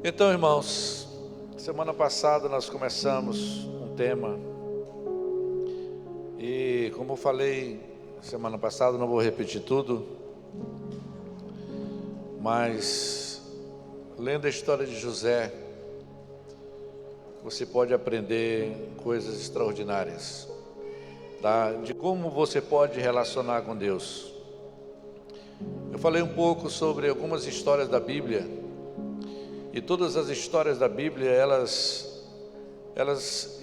Então, irmãos, semana passada nós começamos um tema e, como eu falei semana passada, não vou repetir tudo, mas lendo a história de José, você pode aprender coisas extraordinárias, tá? De como você pode relacionar com Deus. Eu falei um pouco sobre algumas histórias da Bíblia. E todas as histórias da Bíblia, elas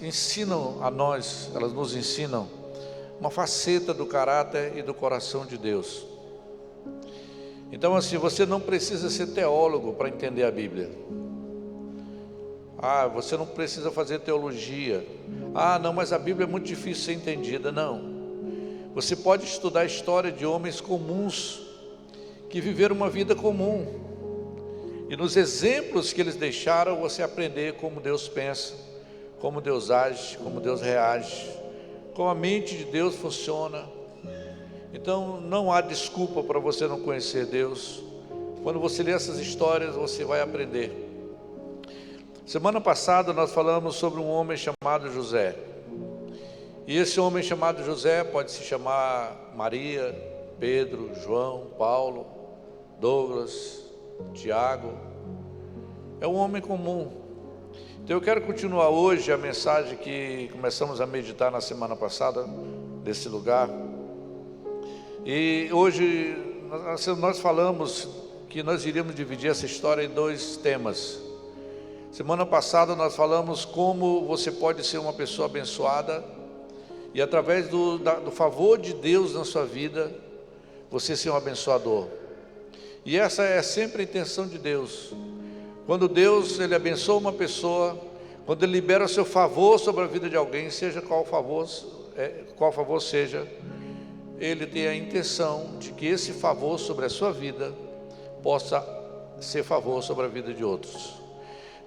ensinam a nós, elas nos ensinam uma faceta do caráter e do coração de Deus. Então, assim, você não precisa ser teólogo para entender a Bíblia. Você não precisa fazer teologia. Não, mas a Bíblia é muito difícil de ser entendida. Não. Você pode estudar a história de homens comuns que viveram uma vida comum. E nos exemplos que eles deixaram, você aprender como Deus pensa, como Deus age, como Deus reage, como a mente de Deus funciona. Então não há desculpa para você não conhecer Deus. Quando você lê essas histórias, você vai aprender. Semana passada nós falamos sobre um homem chamado José. E esse homem chamado José pode se chamar Maria, Pedro, João, Paulo, Douglas, Tiago. É um homem comum. Então eu quero continuar hoje a mensagem que começamos a meditar na semana passada, desse lugar. E hoje nós falamos que nós iríamos dividir essa história em dois temas. Semana passada nós falamos como você pode ser uma pessoa abençoada e através do favor de Deus na sua vida, você ser um abençoador. E essa é sempre a intenção de Deus. Quando Deus ele abençoa uma pessoa, quando Ele libera o seu favor sobre a vida de alguém, seja qual favor seja, Ele tem a intenção de que esse favor sobre a sua vida possa ser favor sobre a vida de outros.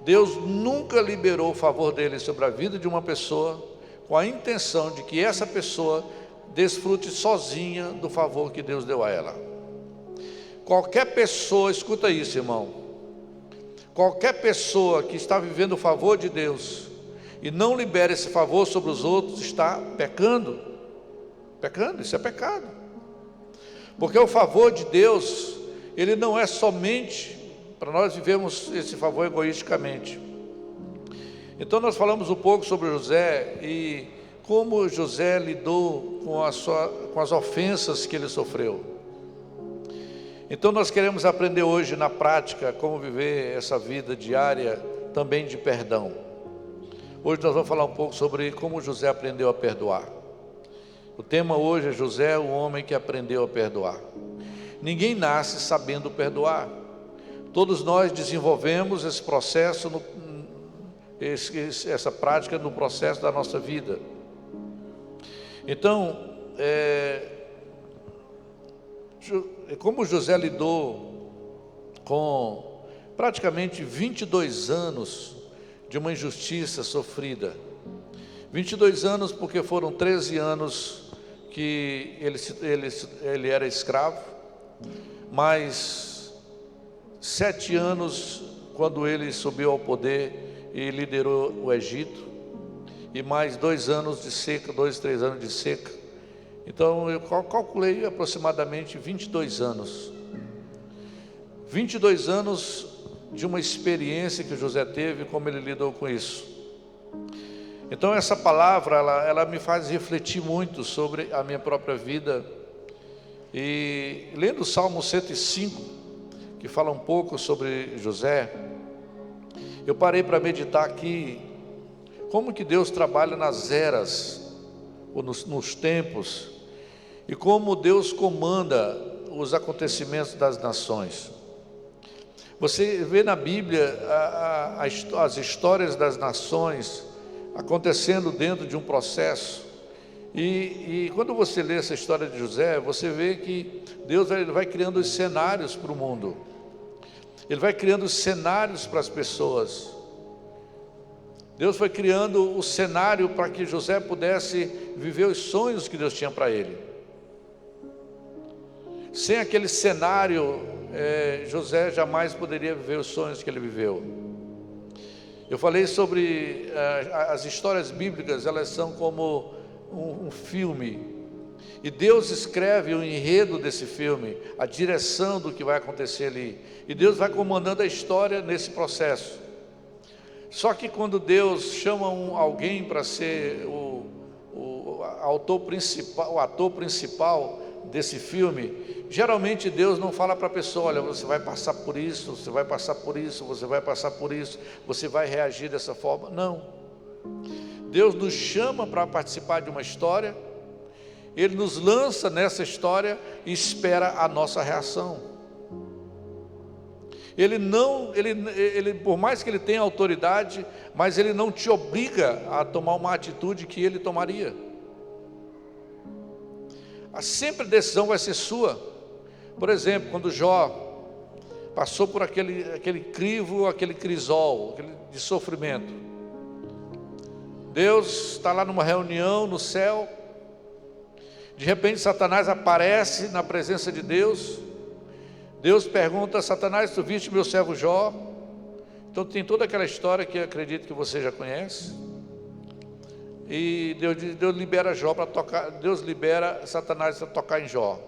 Deus nunca liberou o favor dele sobre a vida de uma pessoa com a intenção de que essa pessoa desfrute sozinha do favor que Deus deu a ela. Qualquer pessoa, escuta isso, irmão, qualquer pessoa que está vivendo o favor de Deus e não libera esse favor sobre os outros, está pecando. Isso é pecado. Porque o favor de Deus, ele não é somente para nós vivermos esse favor egoisticamente. Então nós falamos um pouco sobre José e como José lidou com as ofensas que ele sofreu. Então nós queremos aprender hoje na prática como viver essa vida diária também de perdão. Hoje nós vamos falar um pouco sobre como José aprendeu a perdoar. O tema hoje é José, o homem que aprendeu a perdoar. Ninguém nasce sabendo perdoar. Todos nós desenvolvemos esse processo, essa prática no processo da nossa vida. Então, como José lidou com praticamente 22 anos de uma injustiça sofrida. 22 anos porque foram 13 anos que ele era escravo, mais 7 anos quando ele subiu ao poder e liderou o Egito, e mais 2 anos de seca, 3 anos de seca. Então eu calculei aproximadamente 22 anos. 22 anos de uma experiência que José teve, como ele lidou com isso. Então essa palavra, ela me faz refletir muito sobre a minha própria vida. E lendo o Salmo 105, que fala um pouco sobre José, eu parei para meditar aqui, como que Deus trabalha nas eras, ou nos tempos, e como Deus comanda os acontecimentos das nações. Você vê na Bíblia as histórias das nações acontecendo dentro de um processo. E quando você lê essa história de José, você vê que Deus vai criando os cenários para o mundo. Ele vai criando os cenários para as pessoas. Deus foi criando o cenário para que José pudesse viver os sonhos que Deus tinha para ele. Sem aquele cenário, José jamais poderia viver os sonhos que ele viveu. Eu falei sobre as histórias bíblicas, elas são como um filme, e Deus escreve o enredo desse filme, a direção do que vai acontecer ali, e Deus vai comandando a história nesse processo. Só que quando Deus chama alguém para ser o ator principal desse filme, geralmente Deus não fala para a pessoa: olha, você vai passar por isso, você vai passar por isso, você vai passar por isso, você vai reagir dessa forma. Não. Deus nos chama para participar de uma história, Ele nos lança nessa história e espera a nossa reação. Ele, por mais que Ele tenha autoridade, mas Ele não te obriga a tomar uma atitude que Ele tomaria. Sempre a decisão vai ser sua. Por exemplo, quando Jó passou por aquele crivo, aquele crisol, de sofrimento, Deus está lá numa reunião no céu, de repente Satanás aparece na presença de Deus. Deus pergunta: Satanás, tu viste meu servo Jó? Então tem toda aquela história que eu acredito que você já conhece. E Deus libera Jó para tocar, Deus libera Satanás para tocar em Jó.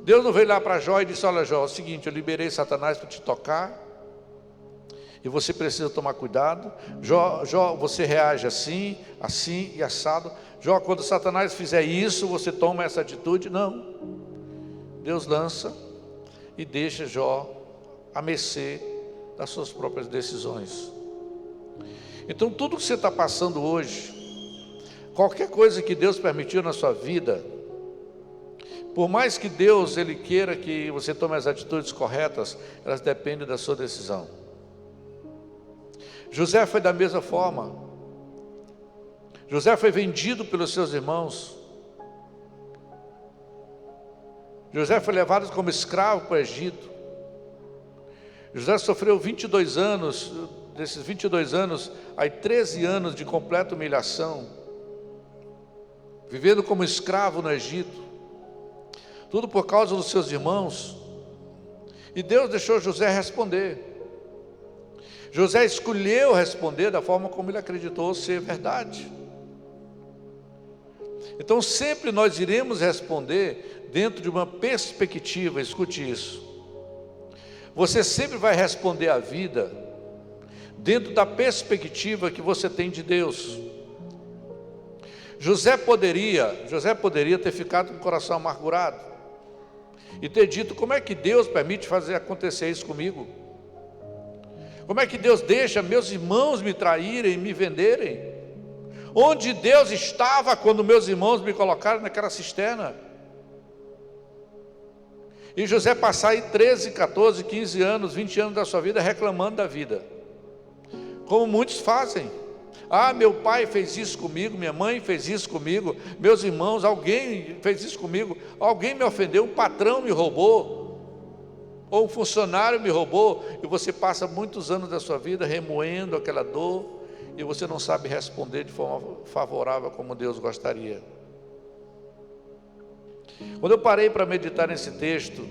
Deus não veio lá para Jó e disse: olha Jó, é o seguinte, eu liberei Satanás para te tocar, e você precisa tomar cuidado. Jó, você reage assim, assim e assado. Jó, quando Satanás fizer isso, você toma essa atitude. Não. Deus lança e deixa Jó a mercê das suas próprias decisões. Então tudo que você está passando hoje, qualquer coisa que Deus permitiu na sua vida, por mais que Deus Ele queira que você tome as atitudes corretas, elas dependem da sua decisão. José foi da mesma forma. José foi vendido pelos seus irmãos. José foi levado como escravo para o Egito. José sofreu 22 anos, desses 22 anos, aí 13 anos de completa humilhação, vivendo como escravo no Egito, tudo por causa dos seus irmãos. E Deus deixou José responder. José escolheu responder da forma como ele acreditou ser verdade. Então sempre nós iremos responder dentro de uma perspectiva, escute isso, você sempre vai responder à vida dentro da perspectiva que você tem de Deus. José poderia ter ficado com o coração amargurado e ter dito: como é que Deus permite fazer acontecer isso comigo? Como é que Deus deixa meus irmãos me traírem e me venderem? Onde Deus estava quando meus irmãos me colocaram naquela cisterna? E José passar aí 13, 14, 15 anos, 20 anos da sua vida reclamando da vida, como muitos fazem. Ah, meu pai fez isso comigo, minha mãe fez isso comigo, meus irmãos, alguém fez isso comigo, alguém me ofendeu, um patrão me roubou, ou um funcionário me roubou, e você passa muitos anos da sua vida remoendo aquela dor, e você não sabe responder de forma favorável como Deus gostaria. Quando eu parei para meditar nesse texto,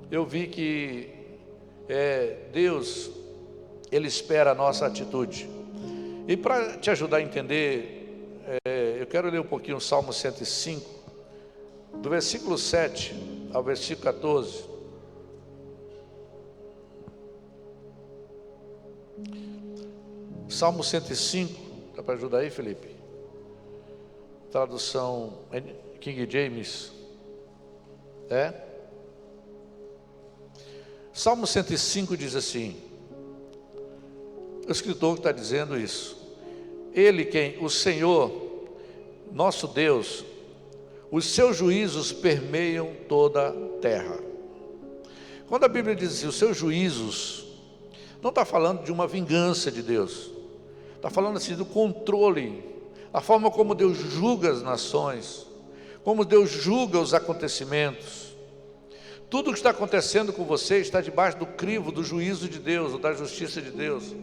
eu vi que Deus, Ele espera a nossa atitude. E para te ajudar a entender, eu quero ler um pouquinho o Salmo 105, do versículo 7 ao versículo 14. Salmo 105, dá para ajudar aí, Felipe? Tradução King James. Salmo 105 diz assim, o escritor que está dizendo isso: o Senhor, nosso Deus, os seus juízos permeiam toda a terra. Quando a Bíblia diz assim, os seus juízos, não está falando de uma vingança de Deus, está falando assim do controle, a forma como Deus julga as nações, como Deus julga os acontecimentos. Tudo o que está acontecendo com você está debaixo do crivo do juízo de Deus, ou da justiça de Deus.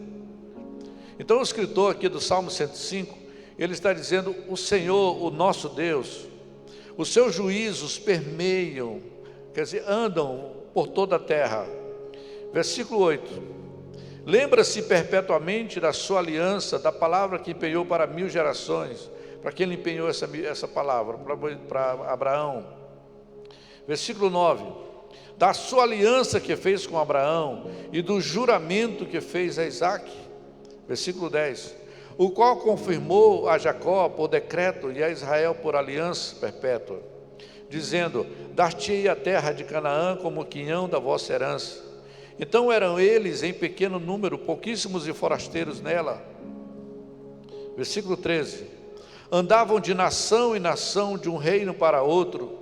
Então o escritor aqui do Salmo 105, ele está dizendo: o Senhor, o nosso Deus, os seus juízos permeiam, quer dizer, andam por toda a terra. Versículo 8. Lembra-se perpetuamente da sua aliança, da palavra que empenhou para 1000 gerações. Para quem ele empenhou essa palavra? Para Abraão. Versículo 9. Da sua aliança que fez com Abraão e do juramento que fez a Isaque. Versículo 10. O qual confirmou a Jacó por decreto e a Israel por aliança perpétua, dizendo: dar-te-ei a terra de Canaã como quinhão da vossa herança. Então eram eles em pequeno número, pouquíssimos e forasteiros nela. Versículo 13. Andavam de nação em nação, de um reino para outro.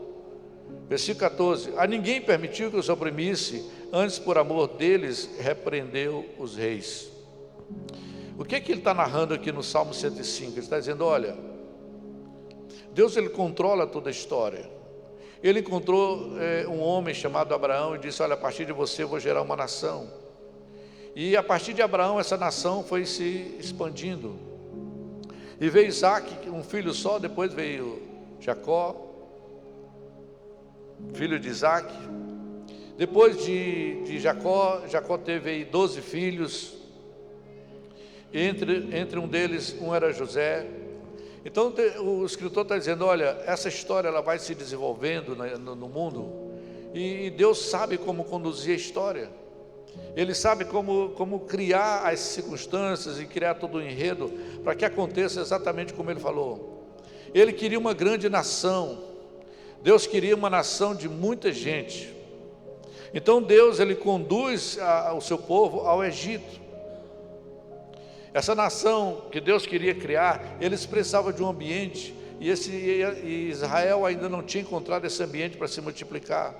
Versículo 14. A ninguém permitiu que os oprimisse, antes por amor deles repreendeu os reis. O que ele está narrando aqui no Salmo 105? Ele está dizendo: olha, Deus ele controla toda a história. Ele encontrou um homem chamado Abraão e disse: olha, a partir de você eu vou gerar uma nação. E a partir de Abraão essa nação foi se expandindo. E veio Isaque, um filho só, depois veio Jacó, filho de Isaque. Depois de Jacó, Jacó teve 12 filhos. Entre um deles, um era José. Então o escritor está dizendo: olha, essa história ela vai se desenvolvendo no mundo, e Deus sabe como conduzir a história. Ele sabe como criar as circunstâncias e criar todo o enredo para que aconteça exatamente como ele falou. Ele queria uma grande nação. Deus queria uma nação de muita gente. Então Deus ele conduz o seu povo ao Egito. Essa nação que Deus queria criar, eles precisavam de um ambiente, e Israel ainda não tinha encontrado esse ambiente para se multiplicar.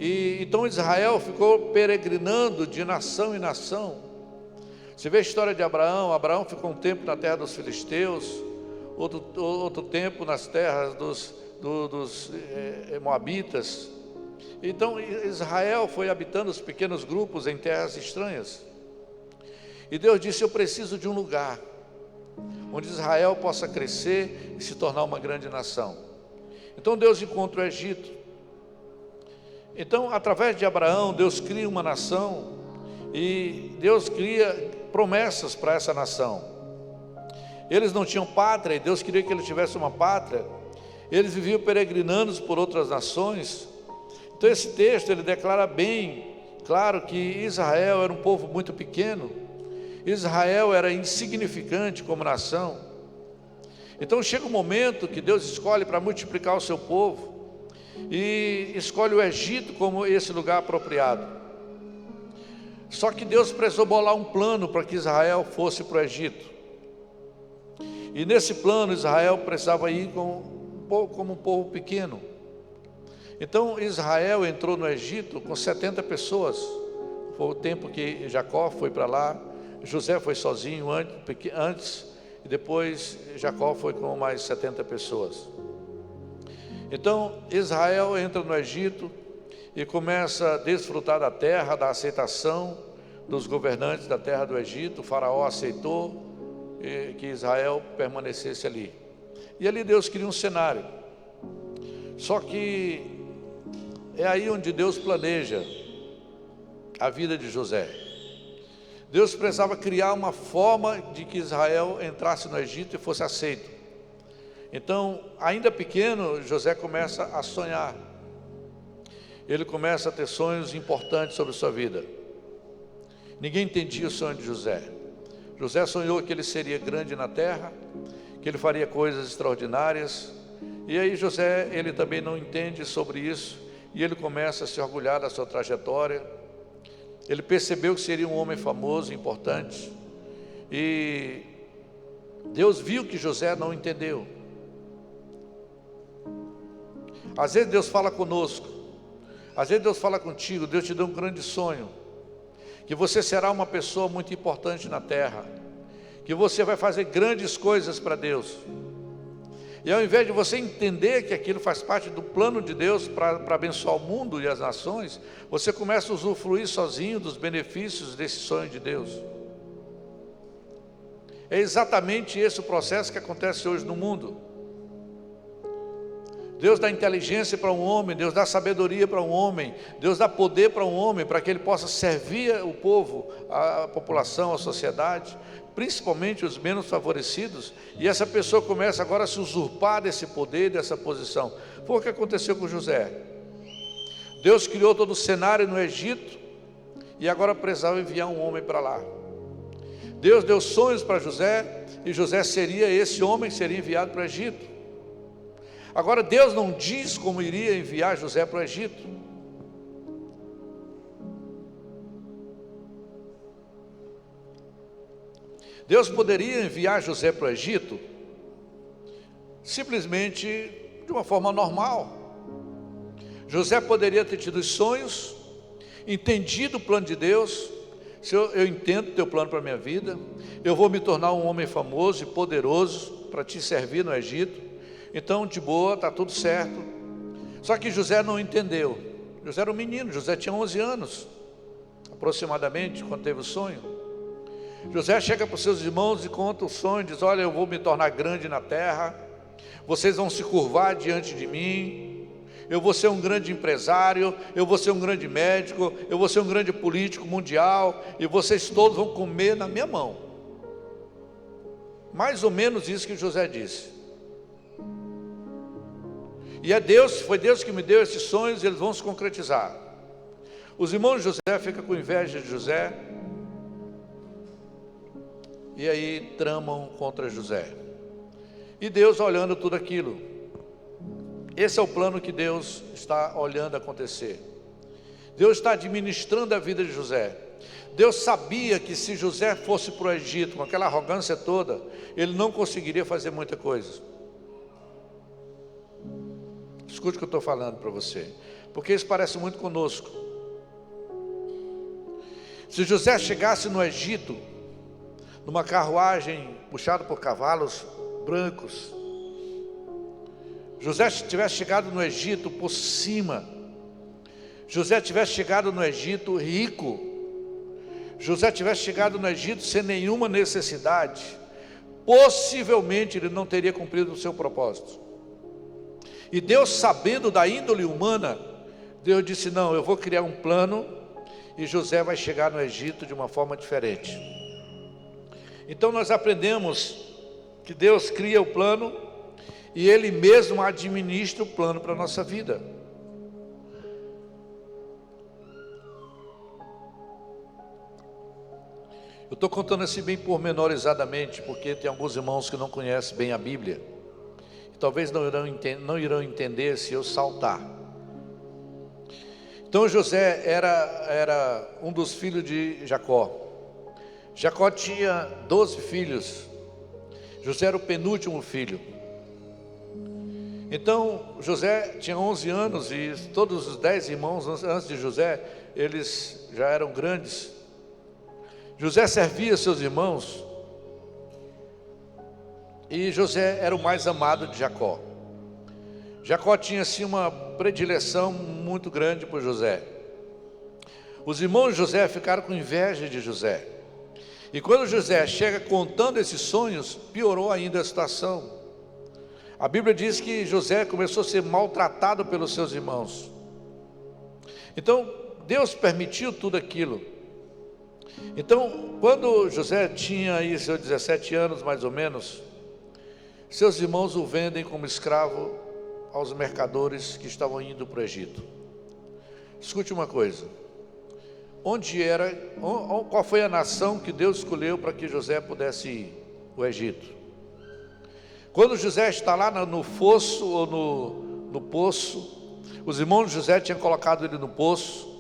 E então Israel ficou peregrinando de nação em nação. Você vê a história de Abraão. Abraão ficou um tempo na terra dos filisteus, outro tempo nas terras dos moabitas. Então Israel foi habitando os pequenos grupos em terras estranhas. E Deus disse: eu preciso de um lugar onde Israel possa crescer e se tornar uma grande nação. Então Deus encontra o Egito. Então, através de Abraão, Deus cria uma nação, e Deus cria promessas para essa nação. Eles não tinham pátria, e Deus queria que eles tivessem uma pátria. Eles viviam peregrinando por outras nações. Então esse texto ele declara bem claro que Israel era um povo muito pequeno. Israel era insignificante como nação. Então chega um momento que Deus escolhe para multiplicar o seu povo, e escolhe o Egito como esse lugar apropriado. Só que Deus precisou bolar um plano para que Israel fosse para o Egito. E nesse plano Israel precisava ir como um povo pequeno. Então Israel entrou no Egito com 70 pessoas. Foi o tempo que Jacó foi para lá. José foi sozinho antes, e depois Jacó foi com mais 70 pessoas. Então Israel entra no Egito e começa a desfrutar da terra, da aceitação dos governantes da terra do Egito. O faraó aceitou que Israel permanecesse ali. E ali Deus cria um cenário. Só que é aí onde Deus planeja a vida de José. Deus precisava criar uma forma de que Israel entrasse no Egito e fosse aceito. Então, ainda pequeno, José começa a sonhar. Ele começa a ter sonhos importantes sobre a sua vida. Ninguém entendia o sonho de José. José sonhou que ele seria grande na terra, que ele faria coisas extraordinárias. E aí José, ele também não entende sobre isso, e ele começa a se orgulhar da sua trajetória. Ele percebeu que seria um homem famoso, importante, e Deus viu que José não entendeu. Às vezes Deus fala conosco, às vezes Deus fala contigo. Deus te dá um grande sonho, que você será uma pessoa muito importante na terra, que você vai fazer grandes coisas para Deus. E ao invés de você entender que aquilo faz parte do plano de Deus para abençoar o mundo e as nações, você começa a usufruir sozinho dos benefícios desse sonho de Deus. É exatamente esse o processo que acontece hoje no mundo. Deus dá inteligência para um homem, Deus dá sabedoria para um homem, Deus dá poder para um homem, para que ele possa servir o povo, a população, a sociedade, principalmente os menos favorecidos, e essa pessoa começa agora a se usurpar desse poder, dessa posição. Foi o que aconteceu com José. Deus criou todo o cenário no Egito, e agora precisava enviar um homem para lá. Deus deu sonhos para José, e José seria esse homem que seria enviado para o Egito. Agora Deus não diz como iria enviar José para o Egito. Deus poderia enviar José para o Egito simplesmente de uma forma normal. José poderia ter tido os sonhos, entendido o plano de Deus. Eu entendo o teu plano para a minha vida, eu vou me tornar um homem famoso e poderoso para te servir no Egito. Então, de boa, está tudo certo. Só que José não entendeu. José era um menino, José tinha 11 anos, aproximadamente, quando teve o sonho. José chega para os seus irmãos e conta o sonho, diz: olha, eu vou me tornar grande na terra, vocês vão se curvar diante de mim, eu vou ser um grande empresário, eu vou ser um grande médico, eu vou ser um grande político mundial, e vocês todos vão comer na minha mão. Mais ou menos isso que José disse. E foi Deus que me deu esses sonhos, e eles vão se concretizar. Os irmãos de José ficam com inveja de José, e aí tramam contra José. E Deus olhando tudo aquilo. Esse é o plano que Deus está olhando acontecer. Deus está administrando a vida de José. Deus sabia que se José fosse para o Egito com aquela arrogância toda, ele não conseguiria fazer muita coisa. Escute o que eu estou falando para você, porque isso parece muito conosco. Se José chegasse no Egito numa carruagem puxada por cavalos brancos, José tivesse chegado no Egito por cima, José tivesse chegado no Egito rico, José tivesse chegado no Egito sem nenhuma necessidade, possivelmente ele não teria cumprido o seu propósito. E Deus, sabendo da índole humana, Deus disse: não, eu vou criar um plano, e José vai chegar no Egito de uma forma diferente. Então nós aprendemos que Deus cria o plano, e Ele mesmo administra o plano para a nossa vida. Eu estou contando assim bem pormenorizadamente, porque tem alguns irmãos que não conhecem bem a Bíblia, e talvez não irão entender se eu saltar. Então José era um dos filhos de Jacó. Jacó tinha 12 filhos, José era o penúltimo filho. Então José tinha 11 anos, e todos os 10 irmãos antes de José, eles já eram grandes. José servia seus irmãos, e José era o mais amado de Jacó. Jacó tinha assim uma predileção muito grande por José. Os irmãos de José ficaram com inveja de José. E quando José chega contando esses sonhos, piorou ainda a situação. A Bíblia diz que José começou a ser maltratado pelos seus irmãos. Então Deus permitiu tudo aquilo. Então, quando José tinha aí seus 17 anos mais ou menos, seus irmãos o vendem como escravo aos mercadores que estavam indo para o Egito. Escute uma coisa: qual foi a nação que Deus escolheu para que José pudesse ir? O Egito. Quando José está lá no fosso ou no poço, os irmãos de José tinham colocado ele no poço.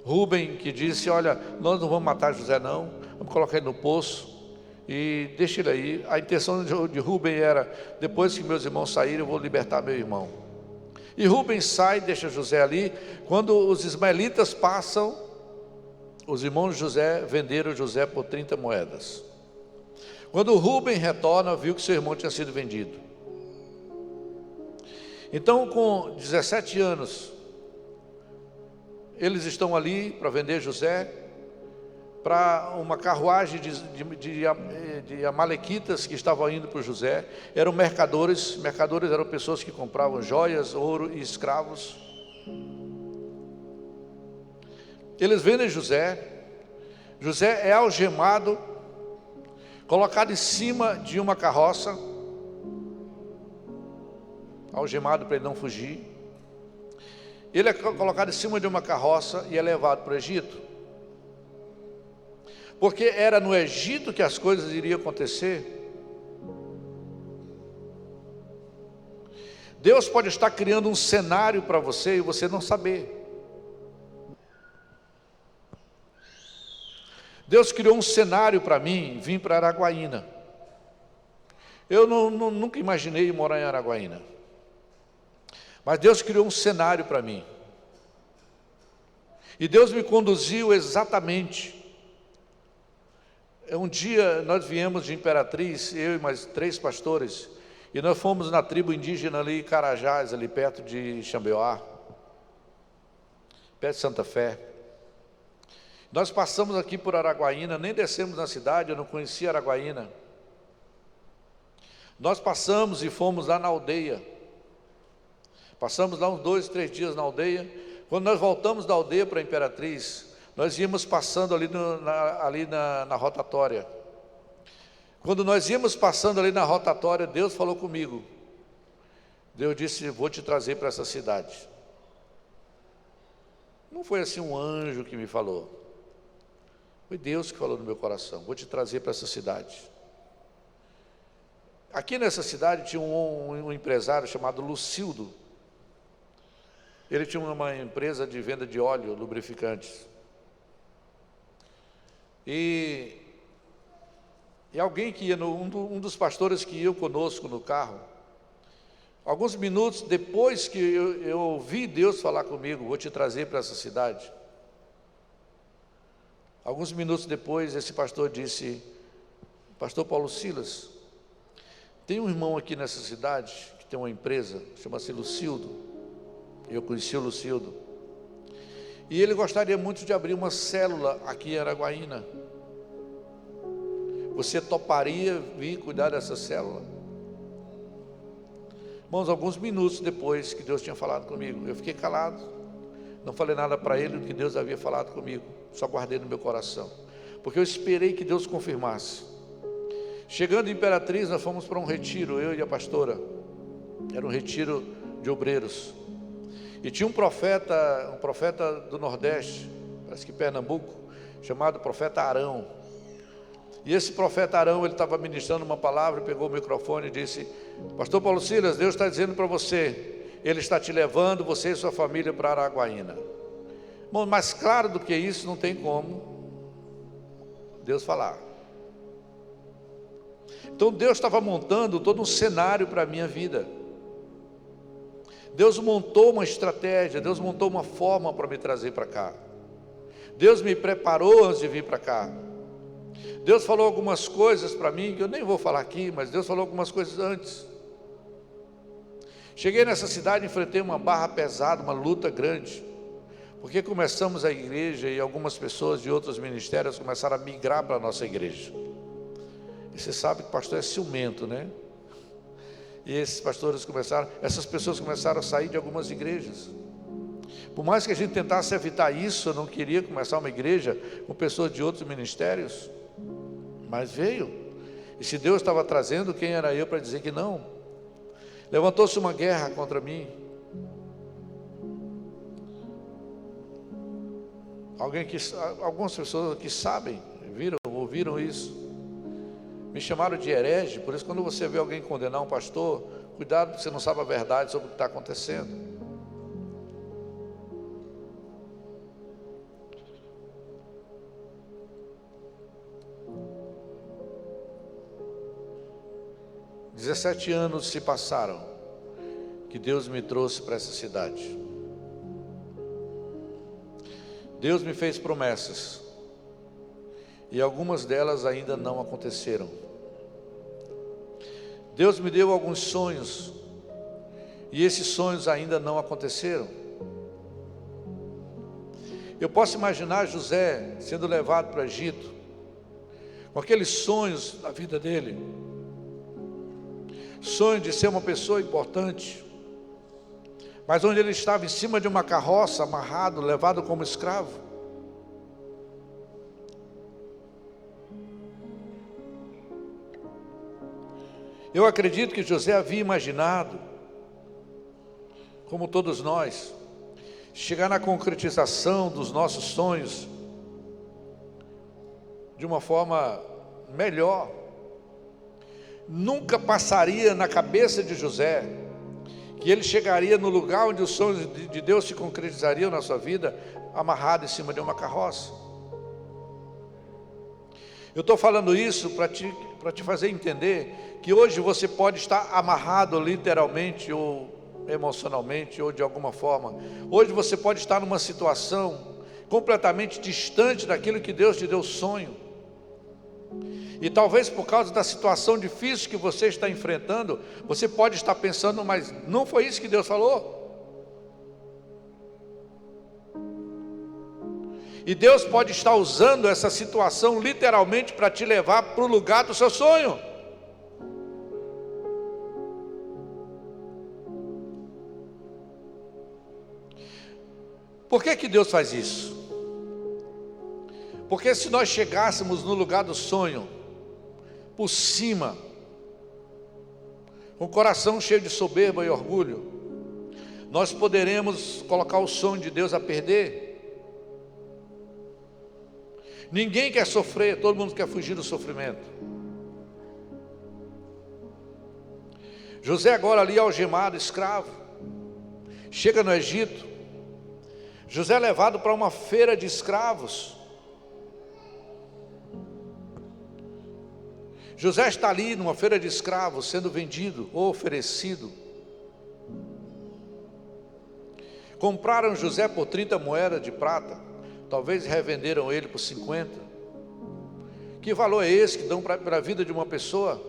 Rúben que disse: olha, nós não vamos matar José não, vamos colocar ele no poço e deixa ele aí. A intenção de Rúben era: depois que meus irmãos saírem, eu vou libertar meu irmão. E Rúben sai, deixa José ali. Quando os ismaelitas passam, os irmãos de José venderam José por 30 moedas. Quando Rúben retorna, viu que seu irmão tinha sido vendido. Então, com 17 anos, eles estão ali para vender José. para uma carruagem de amalequitas que estavam indo para José. Eram mercadores eram pessoas que compravam joias, ouro e escravos. Eles vendem José. José é algemado, colocado em cima de uma carroça, algemado para ele não fugir. Ele é colocado em cima de uma carroça e é levado para o Egito, porque era no Egito que as coisas iriam acontecer. Deus pode estar criando um cenário para você e você não saber. Deus criou um cenário para mim, vim para Araguaína. Eu nunca imaginei morar em Araguaína, mas Deus criou um cenário para mim, e Deus me conduziu exatamente. Um dia nós viemos de Imperatriz, eu e mais 3 pastores, e nós fomos na tribo indígena ali, Carajás, ali perto de Xambioá, perto de Santa Fé. Nós passamos aqui por Araguaína, nem descemos na cidade, eu não conhecia Araguaína. Nós passamos e fomos lá na aldeia. Passamos lá uns 2, 3 dias na aldeia. Quando nós voltamos da aldeia para a Imperatriz, nós íamos passando ali na rotatória. Quando nós íamos passando ali na rotatória, Deus falou comigo. Deus disse: vou te trazer para essa cidade. Não foi assim um anjo que me falou. Foi Deus que falou no meu coração: vou te trazer para essa cidade. Aqui nessa cidade tinha um empresário chamado Lucildo. Ele tinha uma empresa de venda de óleo, lubrificantes. E alguém que ia, um dos pastores que ia conosco no carro, alguns minutos depois que eu ouvi Deus falar comigo: vou te trazer para essa cidade. Alguns minutos depois, esse pastor disse: pastor Paulo Silas, tem um irmão aqui nessa cidade que tem uma empresa, chama-se Lucildo. Eu conheci o Lucildo, e ele gostaria muito de abrir uma célula aqui em Araguaína. Você toparia vir cuidar dessa célula? Irmãos, alguns minutos depois que Deus tinha falado comigo, eu fiquei calado, não falei nada para ele do que Deus havia falado comigo, só guardei no meu coração, porque eu esperei que Deus confirmasse. Chegando em Imperatriz, nós fomos para um retiro, eu e a pastora. Era um retiro de obreiros, e tinha um profeta do Nordeste, parece que Pernambuco, chamado profeta Arão. E esse profeta Arão, ele estava ministrando uma palavra, pegou o microfone e disse: pastor Paulo Silas, Deus está dizendo para você, Ele está te levando, você e sua família, para Araguaína. Bom, mais claro do que isso não tem como Deus falar. Então Deus estava montando todo um cenário para a minha vida. Deus montou uma estratégia, Deus montou uma forma para me trazer para cá. Deus me preparou antes de vir para cá. Deus falou algumas coisas para mim, que eu nem vou falar aqui, mas Deus falou algumas coisas antes. Cheguei nessa cidade, enfrentei uma barra pesada, uma luta grande, porque começamos a igreja e algumas pessoas de outros ministérios começaram a migrar para a nossa igreja. E você sabe que o pastor é ciumento, né? E essas pessoas começaram a sair de algumas igrejas. Por mais que a gente tentasse evitar isso, eu não queria começar uma igreja com pessoas de outros ministérios, mas veio. E se Deus estava trazendo, quem era eu para dizer que não? Levantou-se uma guerra contra mim. Algumas pessoas que sabem, ouviram isso, me chamaram de herege. Por isso, quando você vê alguém condenar um pastor, cuidado, porque você não sabe a verdade sobre o que está acontecendo. "17 anos se passaram que Deus me trouxe para essa cidade. Deus me fez promessas e algumas delas ainda não aconteceram. Deus me deu alguns sonhos e esses sonhos ainda não aconteceram. Eu posso imaginar José sendo levado para o Egito, com aqueles sonhos da vida dele, sonho de ser uma pessoa importante, mas onde ele estava em cima de uma carroça, amarrado, levado como escravo. Eu acredito que José havia imaginado, como todos nós, chegar na concretização dos nossos sonhos de uma forma melhor. Nunca passaria na cabeça de José que ele chegaria no lugar onde os sonhos de Deus se concretizariam na sua vida, amarrado em cima de uma carroça. Eu estou falando isso para te fazer entender que hoje você pode estar amarrado literalmente ou emocionalmente ou de alguma forma. Hoje você pode estar numa situação completamente distante daquilo que Deus te deu sonho. E talvez por causa da situação difícil que você está enfrentando, você pode estar pensando, mas não foi isso que Deus falou? E Deus pode estar usando essa situação literalmente para te levar para o lugar do seu sonho. Por que Deus faz isso? Porque se nós chegássemos no lugar do sonho, por cima, com o coração cheio de soberba e orgulho, nós poderemos colocar o sonho de Deus a perder. Ninguém quer sofrer, todo mundo quer fugir do sofrimento. José agora ali algemado, escravo, chega no Egito. José é levado para uma feira de escravos. José está ali numa feira de escravos, sendo vendido ou oferecido. Compraram José por 30 moedas de prata, talvez revenderam ele por 50. Que valor é esse que dão para a vida de uma pessoa?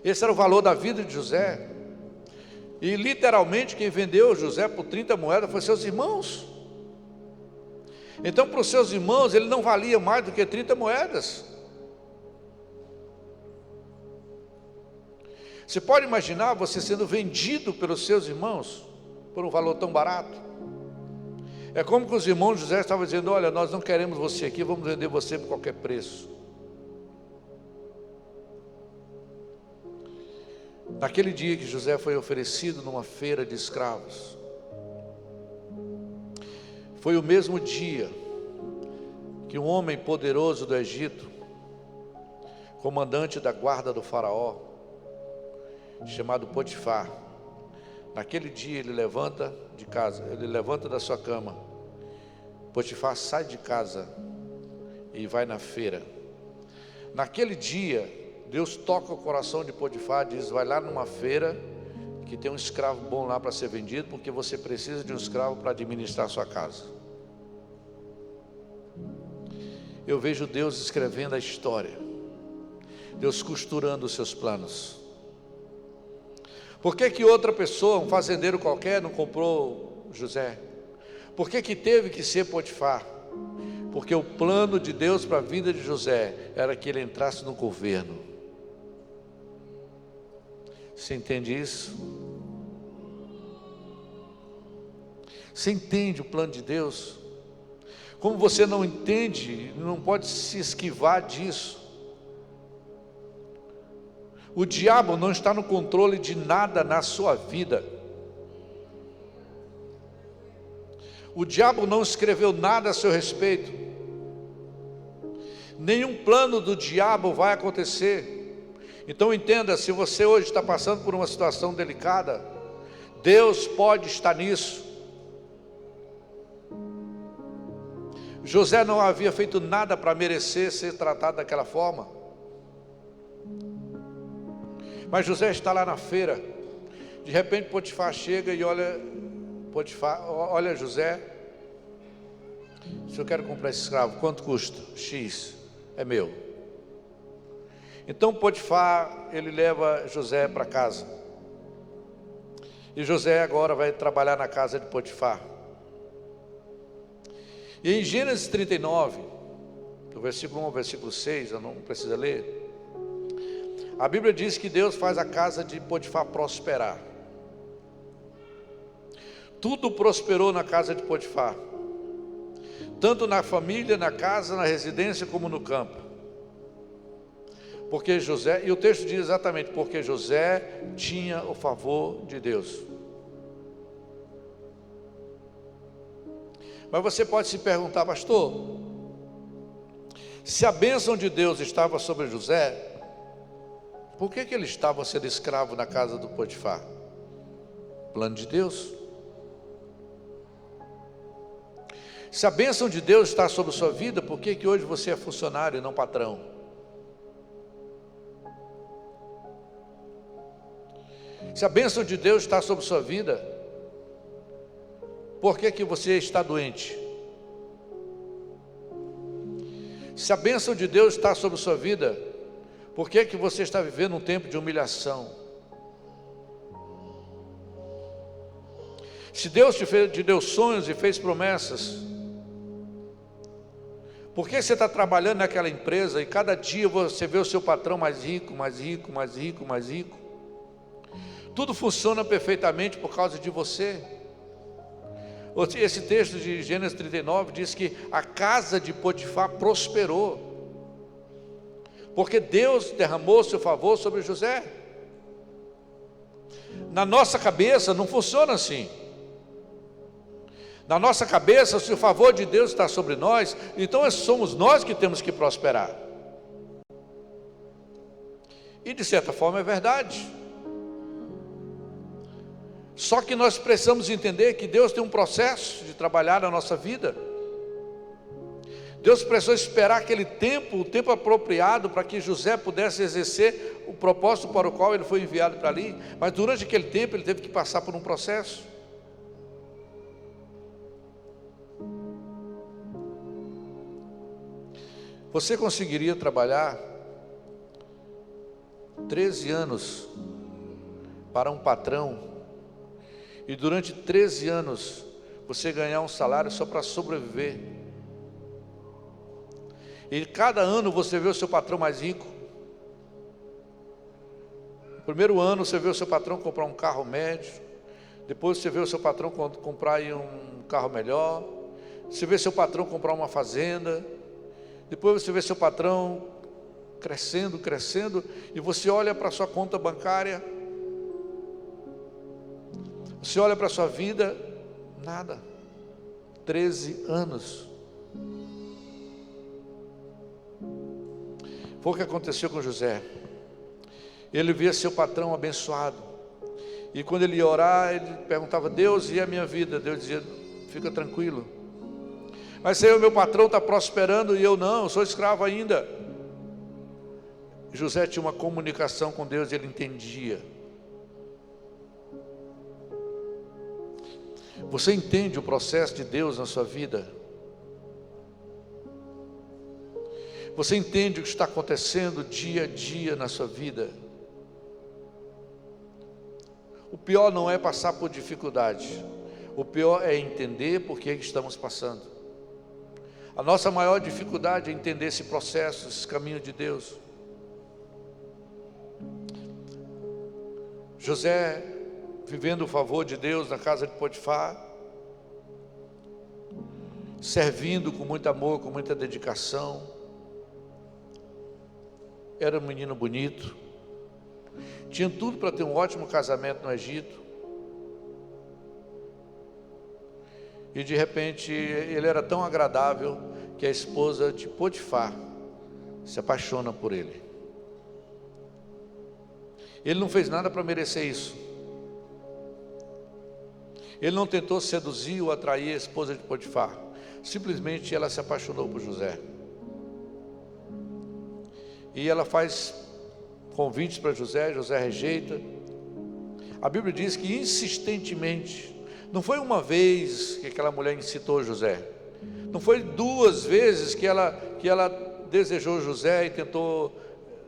Esse era o valor da vida de José. E literalmente quem vendeu José por 30 moedas foi seus irmãos. Então para os seus irmãos ele não valia mais do que 30 moedas. Você pode imaginar você sendo vendido pelos seus irmãos por um valor tão barato? É como que os irmãos de José estavam dizendo, olha, nós não queremos você aqui, vamos vender você por qualquer preço. Naquele dia que José foi oferecido numa feira de escravos, foi o mesmo dia que um homem poderoso do Egito, comandante da guarda do faraó, chamado Potifar, naquele dia ele levanta de casa, ele levanta da sua cama, Potifar sai de casa e vai na feira. Naquele dia Deus toca o coração de Potifar, diz, vai lá numa feira que tem um escravo bom lá para ser vendido, porque você precisa de um escravo para administrar a sua casa. Eu vejo Deus escrevendo a história, Deus costurando os seus planos. Por que outra pessoa, um fazendeiro qualquer, não comprou José? Por que teve que ser Potifar? Porque o plano de Deus para a vida de José era que ele entrasse no governo. Você entende isso? Você entende o plano de Deus? Como você não entende, não pode se esquivar disso. O diabo não está no controle de nada na sua vida. O diabo não escreveu nada a seu respeito. Nenhum plano do diabo vai acontecer. Então entenda, se você hoje está passando por uma situação delicada, Deus pode estar nisso. José não havia feito nada para merecer ser tratado daquela forma. Mas José está lá na feira. De repente Potifar chega e olha José. Se eu quero comprar esse escravo, quanto custa? X, é meu. Então Potifar, ele leva José para casa. E José agora vai trabalhar na casa de Potifar. E em Gênesis 39, do versículo 1 ao versículo 6, eu não precisa ler, a Bíblia diz que Deus faz a casa de Potifar prosperar. Tudo prosperou na casa de Potifar, tanto na família, na casa, na residência, como no campo. Porque José, e o texto diz exatamente, porque José tinha o favor de Deus. Mas você pode se perguntar, pastor, se a bênção de Deus estava sobre José, por que ele estava sendo escravo na casa do Potifar? Plano de Deus. Se a bênção de Deus está sobre a sua vida, por que hoje você é funcionário e não patrão? Se a bênção de Deus está sobre a sua vida, por que você está doente? Se a bênção de Deus está sobre a sua vida, por que você está vivendo um tempo de humilhação? Se Deus te deu sonhos e fez promessas, por que você está trabalhando naquela empresa e cada dia você vê o seu patrão mais rico, mais rico, mais rico, mais rico? Tudo funciona perfeitamente por causa de você. Esse texto de Gênesis 39 diz que a casa de Potifar prosperou, porque Deus derramou seu favor sobre José. Na nossa cabeça não funciona assim. Na nossa cabeça, se o favor de Deus está sobre nós, então somos nós que temos que prosperar. E de certa forma é verdade. Só que nós precisamos entender que Deus tem um processo de trabalhar na nossa vida. Deus precisou esperar aquele tempo, o tempo apropriado para que José pudesse exercer o propósito para o qual ele foi enviado para ali. Mas durante aquele tempo ele teve que passar por um processo. Você conseguiria trabalhar 13 anos para um patrão e durante 13 anos você ganhar um salário só para sobreviver? E cada ano você vê o seu patrão mais rico. No primeiro ano você vê o seu patrão comprar um carro médio, depois você vê o seu patrão comprar aí um carro melhor, você vê seu patrão comprar uma fazenda, depois você vê seu patrão crescendo, crescendo, e você olha para a sua conta bancária, você olha para a sua vida, nada. 13 anos. Foi o que aconteceu com José. Ele via seu patrão abençoado, e quando ele ia orar, ele perguntava: Deus, e a minha vida? Deus dizia: fica tranquilo. Mas Senhor, meu patrão está prosperando e eu não, eu sou escravo ainda. José tinha uma comunicação com Deus e ele entendia. Você entende o processo de Deus na sua vida? Você entende o que está acontecendo dia a dia na sua vida? O pior não é passar por dificuldade, o pior é entender por que estamos passando. A nossa maior dificuldade é entender esse processo, esse caminho de Deus. José, vivendo o favor de Deus na casa de Potifar, servindo com muito amor, com muita dedicação, era um menino bonito, tinha tudo para ter um ótimo casamento no Egito, e de repente ele era tão agradável que a esposa de Potifar se apaixona por ele. Ele não fez nada para merecer isso. Ele não tentou seduzir ou atrair a esposa de Potifar. Simplesmente ela se apaixonou por José. E ela faz convites para José, José rejeita. A Bíblia diz que insistentemente, não foi uma vez que aquela mulher incitou José, não foi 2 vezes que ela desejou José e tentou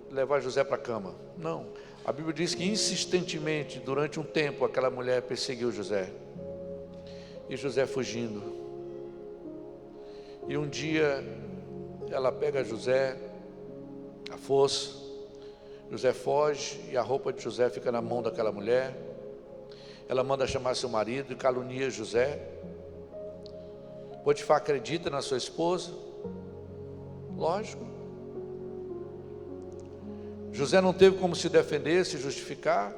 levar José para a cama. Não, a Bíblia diz que insistentemente, durante um tempo, aquela mulher perseguiu José. E José fugindo. E um dia ela pega José, a força, José foge e a roupa de José fica na mão daquela mulher. Ela manda chamar seu marido e calunia José. Potifar acredita na sua esposa, lógico. José não teve como se defender, se justificar.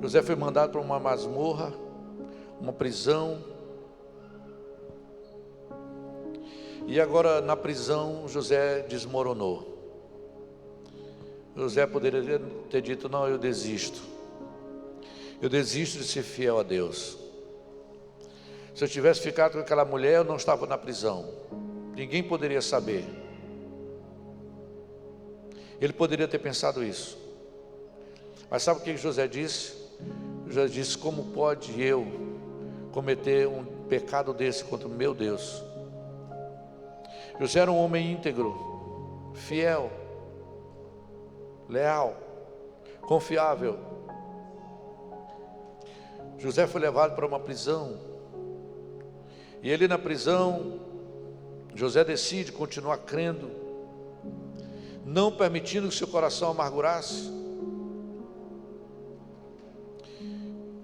José foi mandado para uma masmorra, uma prisão. E agora na prisão José desmoronou. José poderia ter dito: não, eu desisto. Eu desisto de ser fiel a Deus. Se eu tivesse ficado com aquela mulher, eu não estava na prisão. Ninguém poderia saber. Ele poderia ter pensado isso. Mas sabe o que José disse? José disse: como pode eu cometer um pecado desse contra o meu Deus? José era um homem íntegro, fiel, leal, confiável. José foi levado para uma prisão. E ele na prisão, José decide continuar crendo, não permitindo que seu coração amargurasse.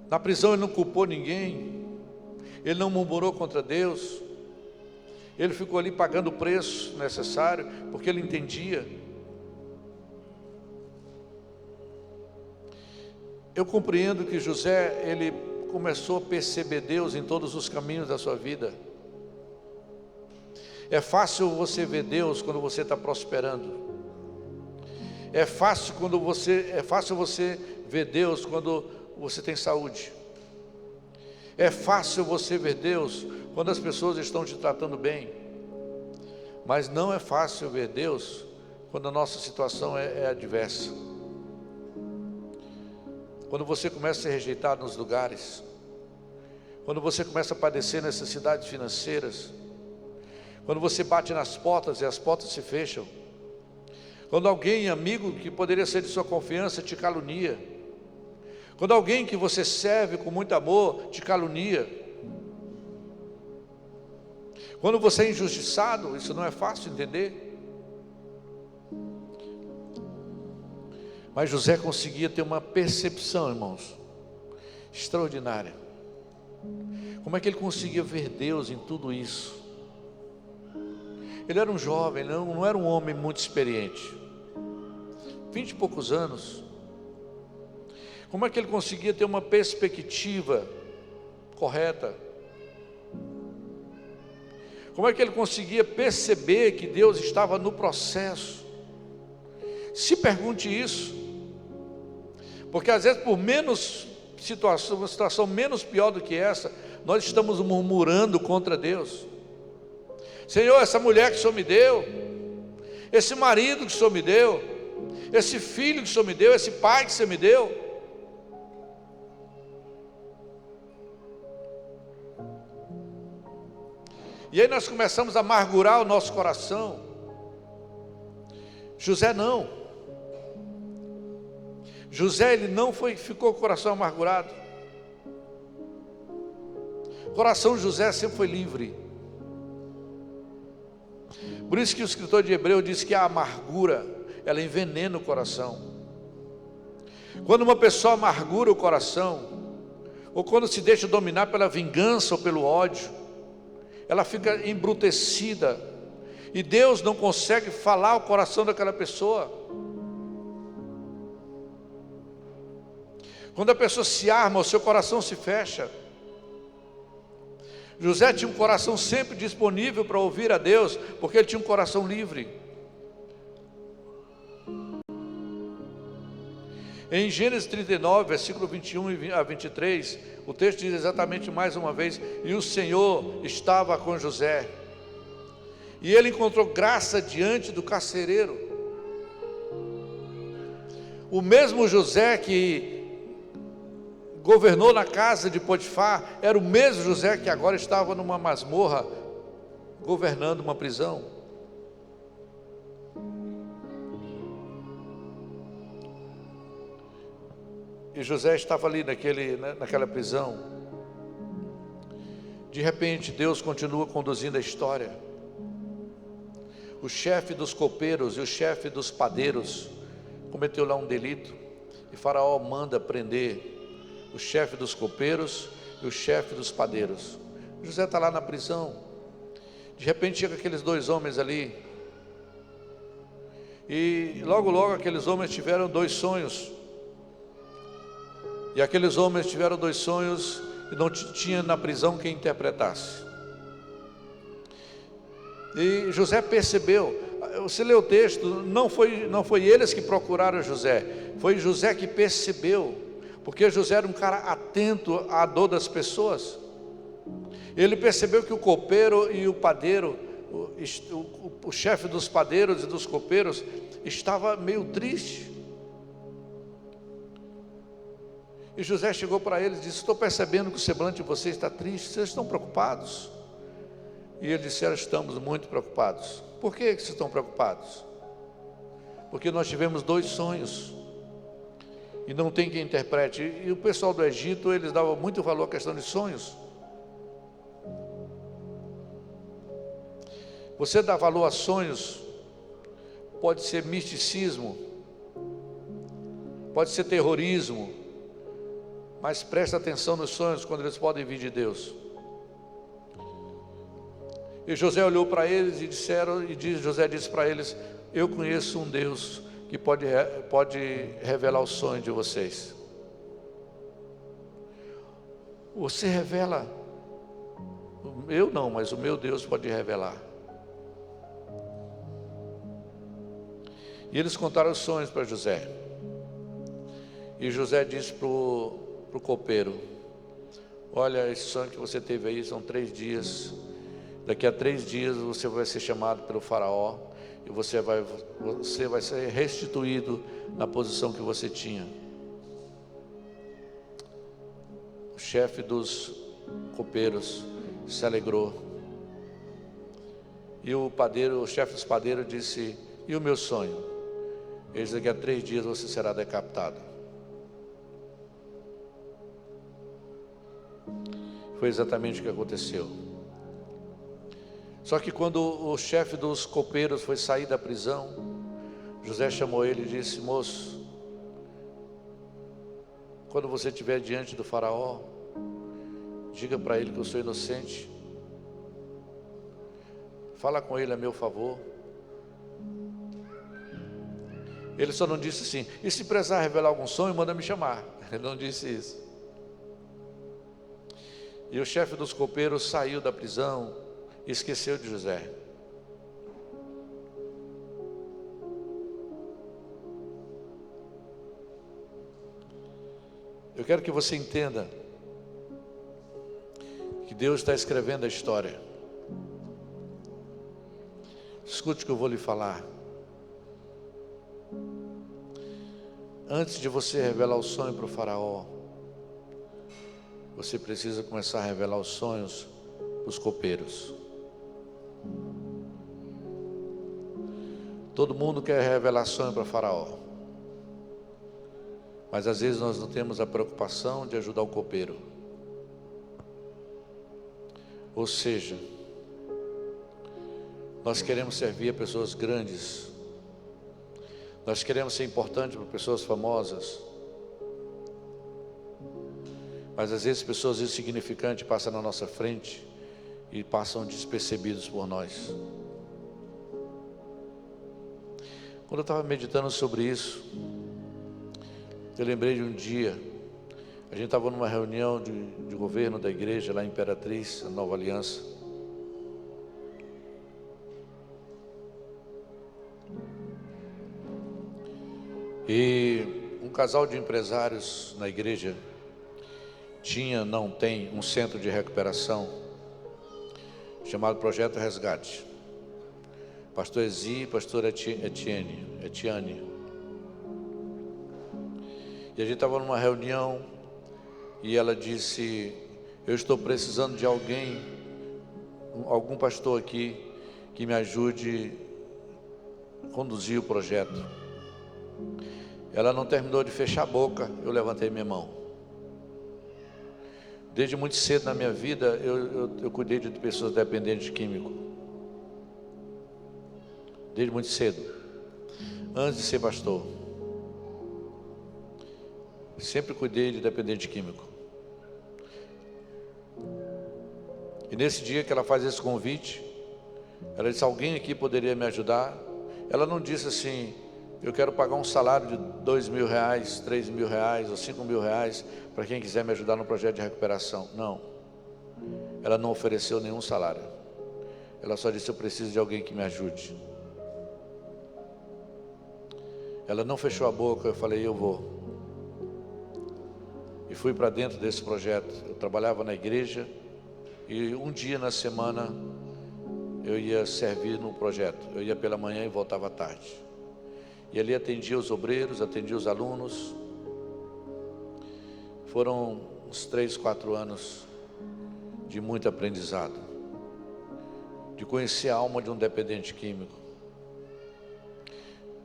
Na prisão ele não culpou ninguém, ele não murmurou contra Deus, ele ficou ali pagando o preço necessário, porque ele entendia. Eu compreendo que José, ele começou a perceber Deus em todos os caminhos da sua vida. É fácil você ver Deus quando você está prosperando. É fácil você ver Deus quando você tem saúde. É fácil você ver Deus quando as pessoas estão te tratando bem. Mas não é fácil ver Deus quando a nossa situação é adversa. Quando você começa a ser rejeitado nos lugares, quando você começa a padecer necessidades financeiras, quando você bate nas portas e as portas se fecham, quando alguém, amigo que poderia ser de sua confiança, te calunia, quando alguém que você serve com muito amor te calunia, quando você é injustiçado, isso não é fácil entender. Mas José conseguia ter uma percepção, irmãos, extraordinária. Como é que ele conseguia ver Deus em tudo isso? Ele era um jovem, não era um homem muito experiente, 20 e poucos anos. Como é que ele conseguia ter uma perspectiva correta? Como é que ele conseguia perceber que Deus estava no processo? Se pergunte isso. Porque às vezes por uma situação menos pior do que essa, nós estamos murmurando contra Deus. Senhor, essa mulher que o Senhor me deu, esse marido que o Senhor me deu, esse filho que o Senhor me deu, esse pai que o Senhor me deu. E aí nós começamos a amargurar o nosso coração. José não. José, ele não ficou com o coração amargurado. O coração de José sempre foi livre. Por isso que o escritor de Hebreus diz que a amargura, ela envenena o coração. Quando uma pessoa amargura o coração, ou quando se deixa dominar pela vingança ou pelo ódio, ela fica embrutecida, e Deus não consegue falar o coração daquela pessoa. Quando a pessoa se arma, o seu coração se fecha. José tinha um coração sempre disponível para ouvir a Deus, porque ele tinha um coração livre. Em Gênesis 39, versículo 21 a 23, o texto diz exatamente mais uma vez: e o Senhor estava com José, e ele encontrou graça diante do carcereiro. O mesmo José que governou na casa de Potifar, era o mesmo José que agora estava numa masmorra, governando uma prisão. E José estava ali naquela prisão. De repente, Deus continua conduzindo a história. O chefe dos copeiros e o chefe dos padeiros cometeu lá um delito, e Faraó manda prender o chefe dos copeiros e o chefe dos padeiros. José está lá na prisão. De repente chega aqueles dois homens ali, e logo aqueles homens tiveram dois sonhos. E aqueles homens tiveram dois sonhos e não tinha na prisão quem interpretasse. E José percebeu. Você lê o texto, não foi eles que procuraram José, foi José que percebeu, porque José era um cara atento à dor das pessoas. Ele percebeu que o copeiro e o padeiro, o chefe dos padeiros e dos copeiros, estava meio triste. E José chegou para eles e disse: estou percebendo que o semblante de vocês está triste, vocês estão preocupados? E eles disseram: estamos muito preocupados. Por que vocês estão preocupados? Porque nós tivemos dois sonhos, e não tem quem interprete. E o pessoal do Egito, eles davam muito valor à questão de sonhos. Você dá valor a sonhos, pode ser misticismo, pode ser terrorismo, mas presta atenção nos sonhos quando eles podem vir de Deus. E José olhou para eles e José disse para eles: eu conheço um Deus que pode revelar o sonho de vocês. Você revela? Eu não, mas o meu Deus pode revelar. E eles contaram os sonhos para José. E José disse para o copeiro: olha, esse sonho que você teve aí são 3 dias. Daqui a 3 dias você vai ser chamado pelo faraó, e você vai ser restituído na posição que você tinha. O chefe dos copeiros se alegrou. E o chefe dos padeiros disse: e o meu sonho? Ele disse: daqui a 3 dias você será decapitado. Foi exatamente o que aconteceu. Só que quando o chefe dos copeiros foi sair da prisão, José chamou ele e disse: moço, quando você estiver diante do faraó, diga para ele que eu sou inocente. Fala com ele a meu favor. Ele só não disse assim: e se precisar revelar algum sonho, manda me chamar. Ele não disse isso. E o chefe dos copeiros saiu da prisão e esqueceu de José. Eu quero que você entenda que Deus está escrevendo a história. Escute o que eu vou lhe falar. Antes de você revelar o sonho para o faraó, você precisa começar a revelar os sonhos para os copeiros. Todo mundo quer revelar sonho para o faraó, mas às vezes nós não temos a preocupação de ajudar o copeiro. Ou seja, nós queremos servir a pessoas grandes, nós queremos ser importantes para pessoas famosas, mas às vezes pessoas insignificantes passam na nossa frente e passam despercebidos por nós. Quando eu estava meditando sobre isso, eu lembrei de um dia. A gente estava numa reunião de governo da igreja lá em Imperatriz, na Nova Aliança. E um casal de empresários na igreja tem um centro de recuperação chamado Projeto Resgate. Pastor Ezi e pastor Etiane. E a gente estava numa reunião e ela disse: eu estou precisando de algum pastor aqui que me ajude a conduzir o projeto. Ela não terminou de fechar a boca, eu levantei minha mão. Desde muito cedo na minha vida, eu cuidei de pessoas dependentes de químico. Desde muito cedo. Antes de ser pastor. Sempre cuidei de dependente químico. E nesse dia que ela faz esse convite, ela disse: alguém aqui poderia me ajudar? Ela não disse assim: eu quero pagar um salário de R$2.000, R$3.000 ou R$5.000 para quem quiser me ajudar no projeto de recuperação. Não. Ela não ofereceu nenhum salário. Ela só disse: eu preciso de alguém que me ajude. Ela não fechou a boca. Eu falei: eu vou. E fui para dentro desse projeto. Eu trabalhava na igreja e um dia na semana eu ia servir no projeto. Eu ia pela manhã e voltava à tarde. E ali atendia os obreiros, atendia os alunos. Foram uns 3, 4 anos de muito aprendizado, de conhecer a alma de um dependente químico,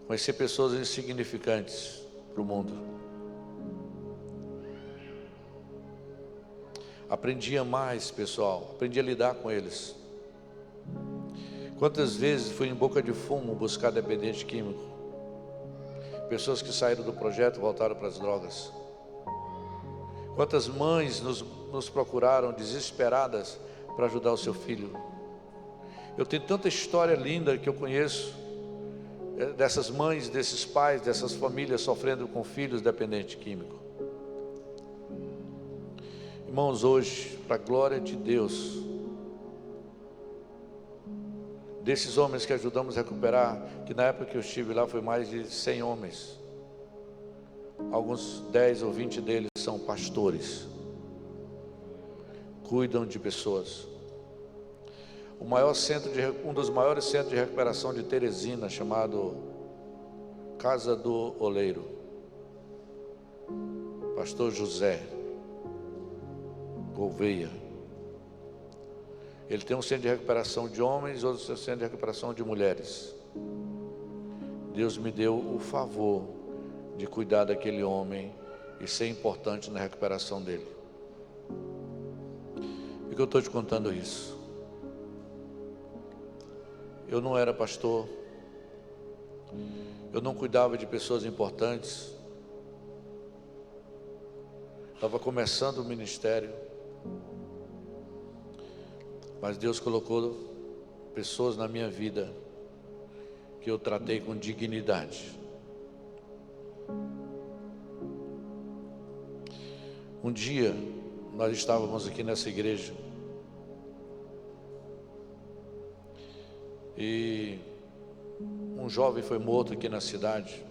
conhecer pessoas insignificantes para o mundo. Aprendi a mais, pessoal, aprendi a lidar com eles. Quantas vezes fui em boca de fumo buscar dependente químico? Pessoas que saíram do projeto voltaram para as drogas. Quantas mães nos procuraram desesperadas para ajudar o seu filho? Eu tenho tanta história linda que eu conheço, dessas mães, desses pais, dessas famílias sofrendo com filhos dependentes químicos. Irmãos, hoje, para a glória de Deus, desses homens que ajudamos a recuperar, que na época que eu estive lá foi mais de 100 homens, alguns 10 ou 20 deles são pastores, cuidam de pessoas. Um dos maiores centros de recuperação de Teresina, chamado Casa do Oleiro, pastor José Gouveia. Ele tem um centro de recuperação de homens, outro centro de recuperação de mulheres. Deus me deu o favor de cuidar daquele homem e ser importante na recuperação dele. Por que eu estou te contando isso? Eu não era pastor, eu não cuidava de pessoas importantes, estava começando o ministério, mas Deus colocou pessoas na minha vida que eu tratei com dignidade. Um dia nós estávamos aqui nessa igreja e um jovem foi morto aqui na cidade.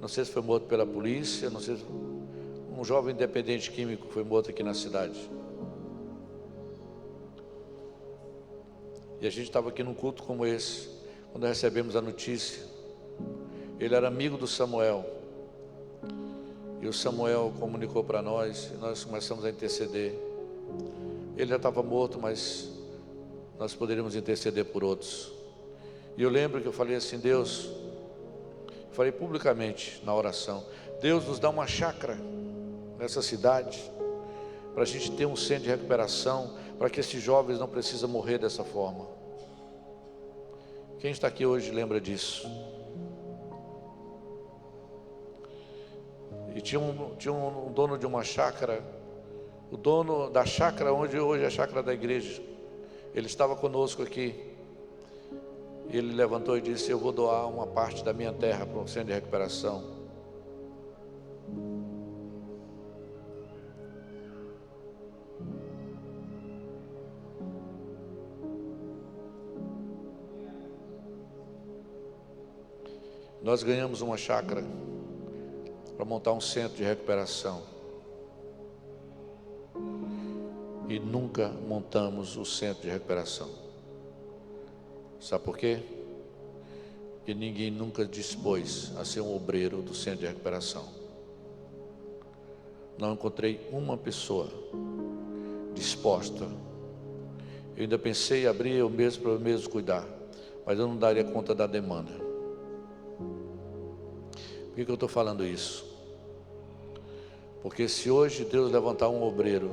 Não sei se foi morto pela polícia, não sei se... um jovem dependente químico foi morto aqui na cidade. E a gente estava aqui num culto como esse, quando recebemos a notícia. Ele era amigo do Samuel, e o Samuel comunicou para nós, e nós começamos a interceder. Ele já estava morto, mas nós poderíamos interceder por outros. E eu lembro que eu falei assim: Deus, eu falei publicamente na oração, Deus, nos dá uma chácara nessa cidade, para a gente ter um centro de recuperação, para que esses jovens não precisem morrer dessa forma. Quem está aqui hoje lembra disso? E tinha um dono de uma chácara, o dono da chácara onde hoje é a chácara da igreja. Ele estava conosco aqui. Ele levantou e disse: eu vou doar uma parte da minha terra para um centro de recuperação. Nós ganhamos uma chácara para montar um centro de recuperação e nunca montamos o centro de recuperação. Sabe por quê? Porque ninguém nunca dispôs a ser um obreiro do centro de recuperação. Não encontrei uma pessoa disposta. Eu ainda pensei em abrir eu mesmo para eu mesmo cuidar, mas eu não daria conta da demanda. Por que eu estou falando isso? Porque se hoje Deus levantar um obreiro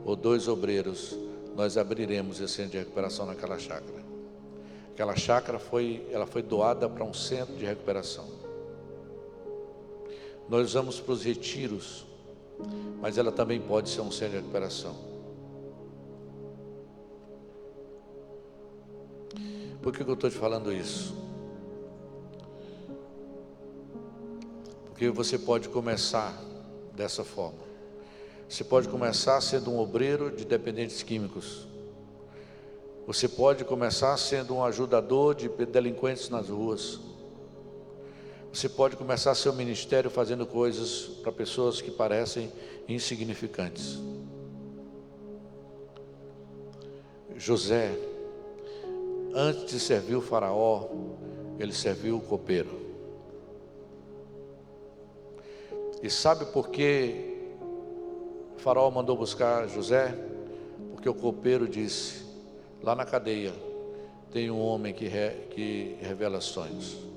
ou 2 obreiros, nós abriremos esse centro de recuperação naquela chácara. Aquela chácara foi doada para um centro de recuperação. Nós usamos para os retiros, mas ela também pode ser um centro de recuperação. Por que eu estou te falando isso? Porque você pode começar dessa forma. Você pode começar sendo um obreiro de dependentes químicos. Você pode começar sendo um ajudador de delinquentes nas ruas. Você pode começar seu ministério fazendo coisas para pessoas que parecem insignificantes. José, antes de servir o faraó, ele serviu o copeiro. E sabe por que o faraó mandou buscar José? Porque o copeiro disse: lá na cadeia tem um homem que revela sonhos.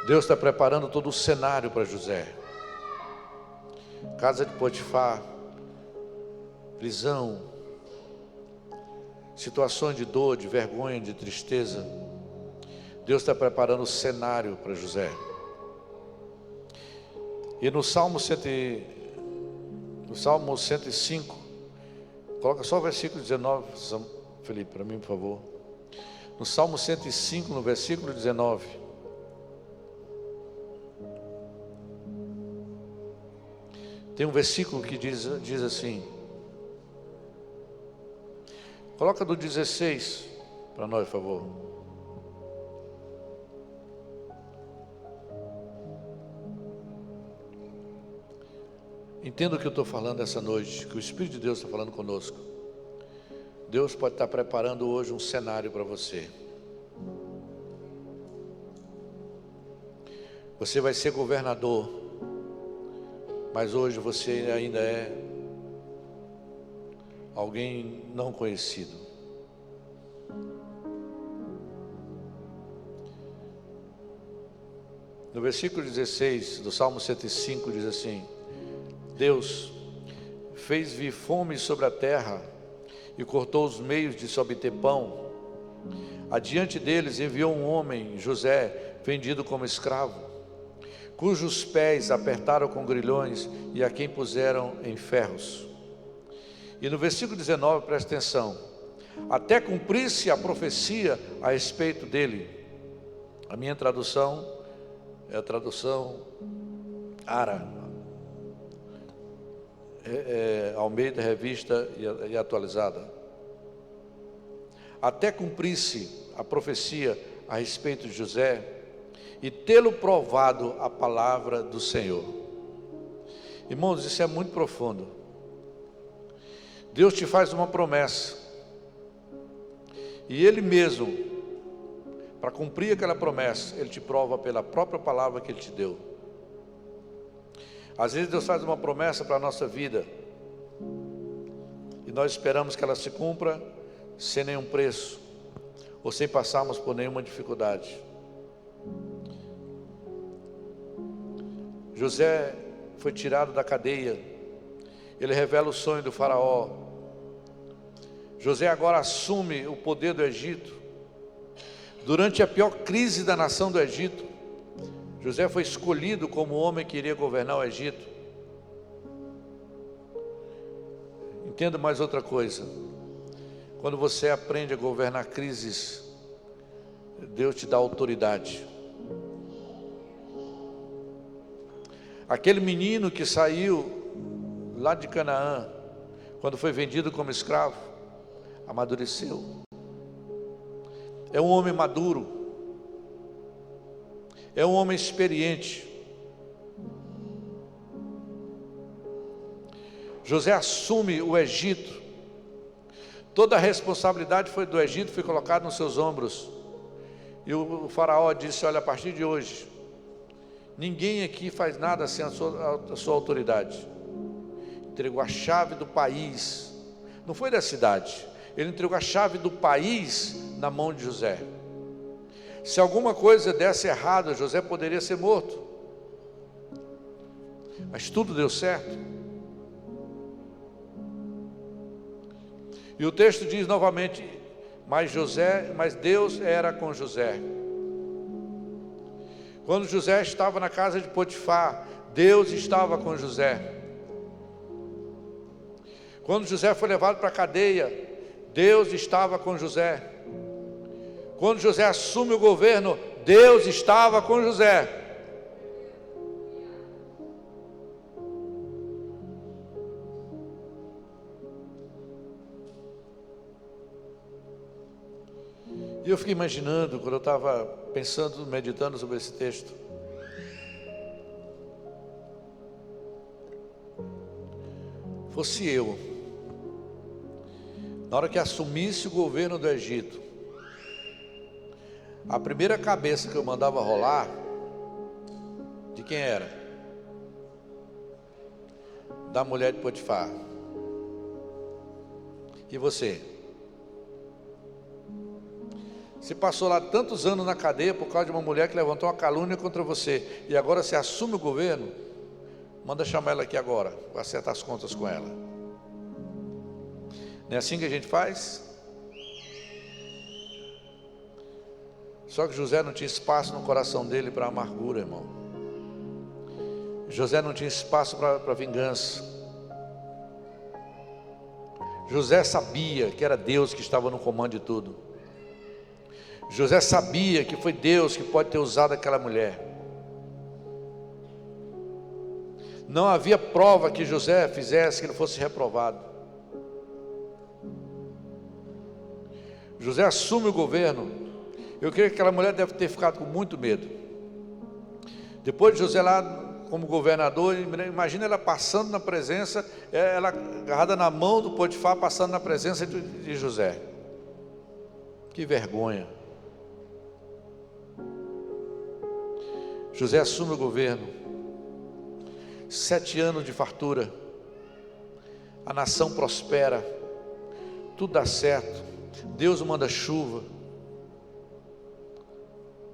Deus está preparando todo o cenário para José. Casa de Potifar, prisão, situações de dor, de vergonha, de tristeza. Deus está preparando o cenário para José. E no Salmo 105, coloca só o versículo 19, Felipe, para mim, por favor. No Salmo 105, no versículo 19. Tem um versículo que diz assim. Coloca do 16 para nós, por favor. Entenda o que eu estou falando essa noite, que o Espírito de Deus está falando conosco. Deus pode estar preparando hoje um cenário para você. Você vai ser governador, mas hoje você ainda é alguém não conhecido. No versículo 16 do Salmo 105 diz assim: Deus fez vir fome sobre a terra e cortou os meios de se obter pão. Adiante deles enviou um homem, José, vendido como escravo, cujos pés apertaram com grilhões e a quem puseram em ferros. E no versículo 19, presta atenção: até cumprir-se a profecia a respeito dele. A minha tradução é a tradução Ara, Almeida, revista e atualizada. Até cumprir-se a profecia a respeito de José e tê-lo provado a palavra do Senhor. Irmãos, isso é muito profundo. Deus te faz uma promessa, e Ele mesmo, para cumprir aquela promessa, Ele te prova pela própria palavra que Ele te deu. Às vezes Deus faz uma promessa para a nossa vida, e nós esperamos que ela se cumpra sem nenhum preço, ou sem passarmos por nenhuma dificuldade. José foi tirado da cadeia, ele revela o sonho do faraó. José agora assume o poder do Egito. Durante a pior crise da nação do Egito, José foi escolhido como o homem que iria governar o Egito. Entenda mais outra coisa: quando você aprende a governar crises, Deus te dá autoridade. Aquele menino que saiu lá de Canaã, quando foi vendido como escravo, amadureceu. É um homem maduro, é um homem experiente. José assume o Egito. Toda a responsabilidade foi do Egito, foi colocada nos seus ombros. E o faraó disse: olha, a partir de hoje, ninguém aqui faz nada sem a sua autoridade. entregou a chave do país, não foi da cidade, ele entregou a chave do país na mão de José. Se alguma coisa desse errado, José poderia ser morto, mas tudo deu certo. E o texto diz novamente, mas Deus era com José. Quando José estava na casa de Potifar, Deus estava com José. Quando José foi levado para a cadeia, Deus estava com José. Quando José assume o governo, Deus estava com José. E eu fiquei imaginando, quando eu estava pensando, meditando sobre esse texto, fosse eu, na hora que assumisse o governo do Egito, a primeira cabeça que eu mandava rolar, de quem era? Da mulher de Potifar. E você? Você passou lá tantos anos na cadeia por causa de uma mulher que levantou uma calúnia contra você, e agora você assume o governo? Manda chamar ela aqui agora, vou acertar as contas com ela. Não é assim que a gente faz? Só que José não tinha espaço no coração dele para amargura, irmão. José não tinha espaço para vingança. José sabia que era Deus que estava no comando de tudo. José sabia que foi Deus que pode ter usado aquela mulher. Não havia prova que José fizesse que ele fosse reprovado. José assume o governo. Eu creio que aquela mulher deve ter ficado com muito medo. Depois de José lá como governador, imagina ela passando na presença, ela agarrada na mão do Potifar, passando na presença de José. Que vergonha. José assume o governo, 7 anos de fartura, a nação prospera, tudo dá certo, Deus manda chuva,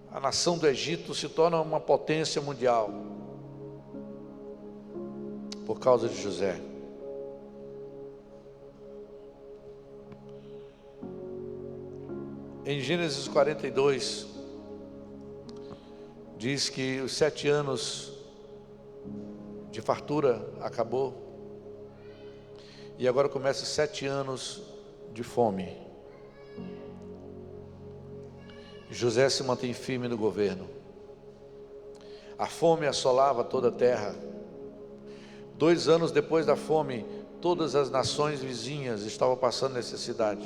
a nação do Egito se torna uma potência mundial, por causa de José. Em Gênesis 42, diz que os 7 anos de fartura acabou, e agora começa 7 anos de fome. José se mantém firme no governo. A fome assolava toda a terra. 2 anos depois da fome, todas as nações vizinhas estavam passando necessidade.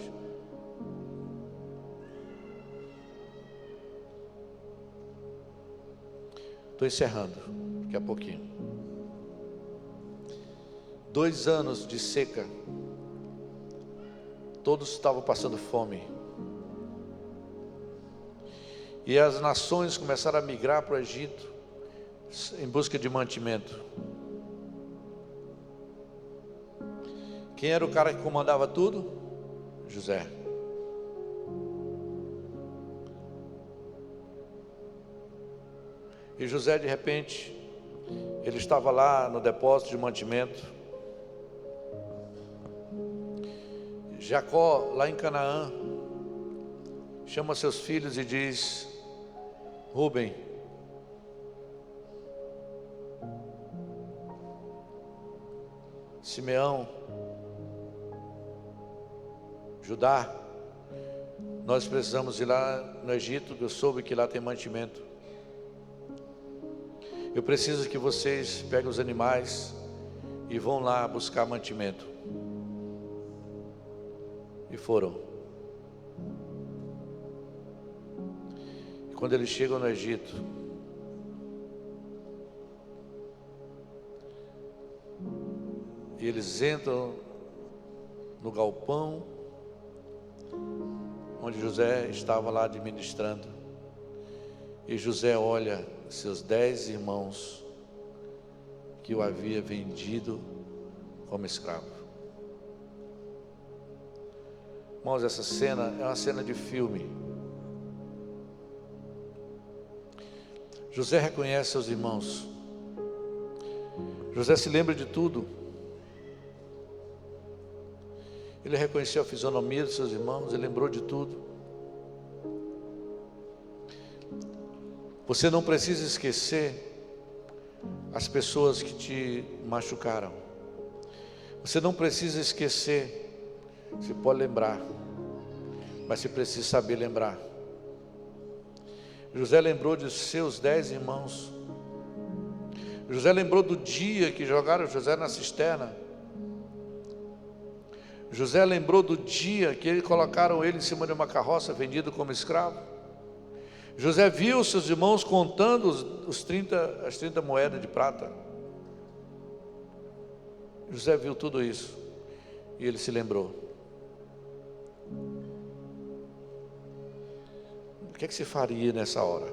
Estou encerrando, daqui a pouquinho. 2 anos de seca, todos estavam passando fome, e as nações começaram a migrar para o Egito, em busca de mantimento. Quem era o cara que comandava tudo? José. E José, de repente, ele estava lá no depósito de mantimento. Jacó, lá em Canaã, chama seus filhos e diz: Rúben, Simeão, Judá, nós precisamos ir lá no Egito, que eu soube que lá tem mantimento. Eu preciso que vocês peguem os animais e vão lá buscar mantimento. E foram. E quando eles chegam no Egito, e eles entram no galpão onde José estava lá administrando, e José olha seus 10 irmãos que o havia vendido como escravo. Irmãos, essa cena é uma cena de filme. José reconhece seus irmãos. José se lembra de tudo. Ele reconheceu a fisionomia de seus irmãos, ele lembrou de tudo. Você não precisa esquecer as pessoas que te machucaram. Você não precisa esquecer. Você pode lembrar, mas você precisa saber lembrar. José lembrou de seus 10 irmãos. José lembrou do dia que jogaram José na cisterna. José lembrou do dia que colocaram ele em cima de uma carroça, vendido como escravo. José viu seus irmãos contando as 30 moedas de prata. José viu tudo isso e ele se lembrou. O que é que se faria nessa hora?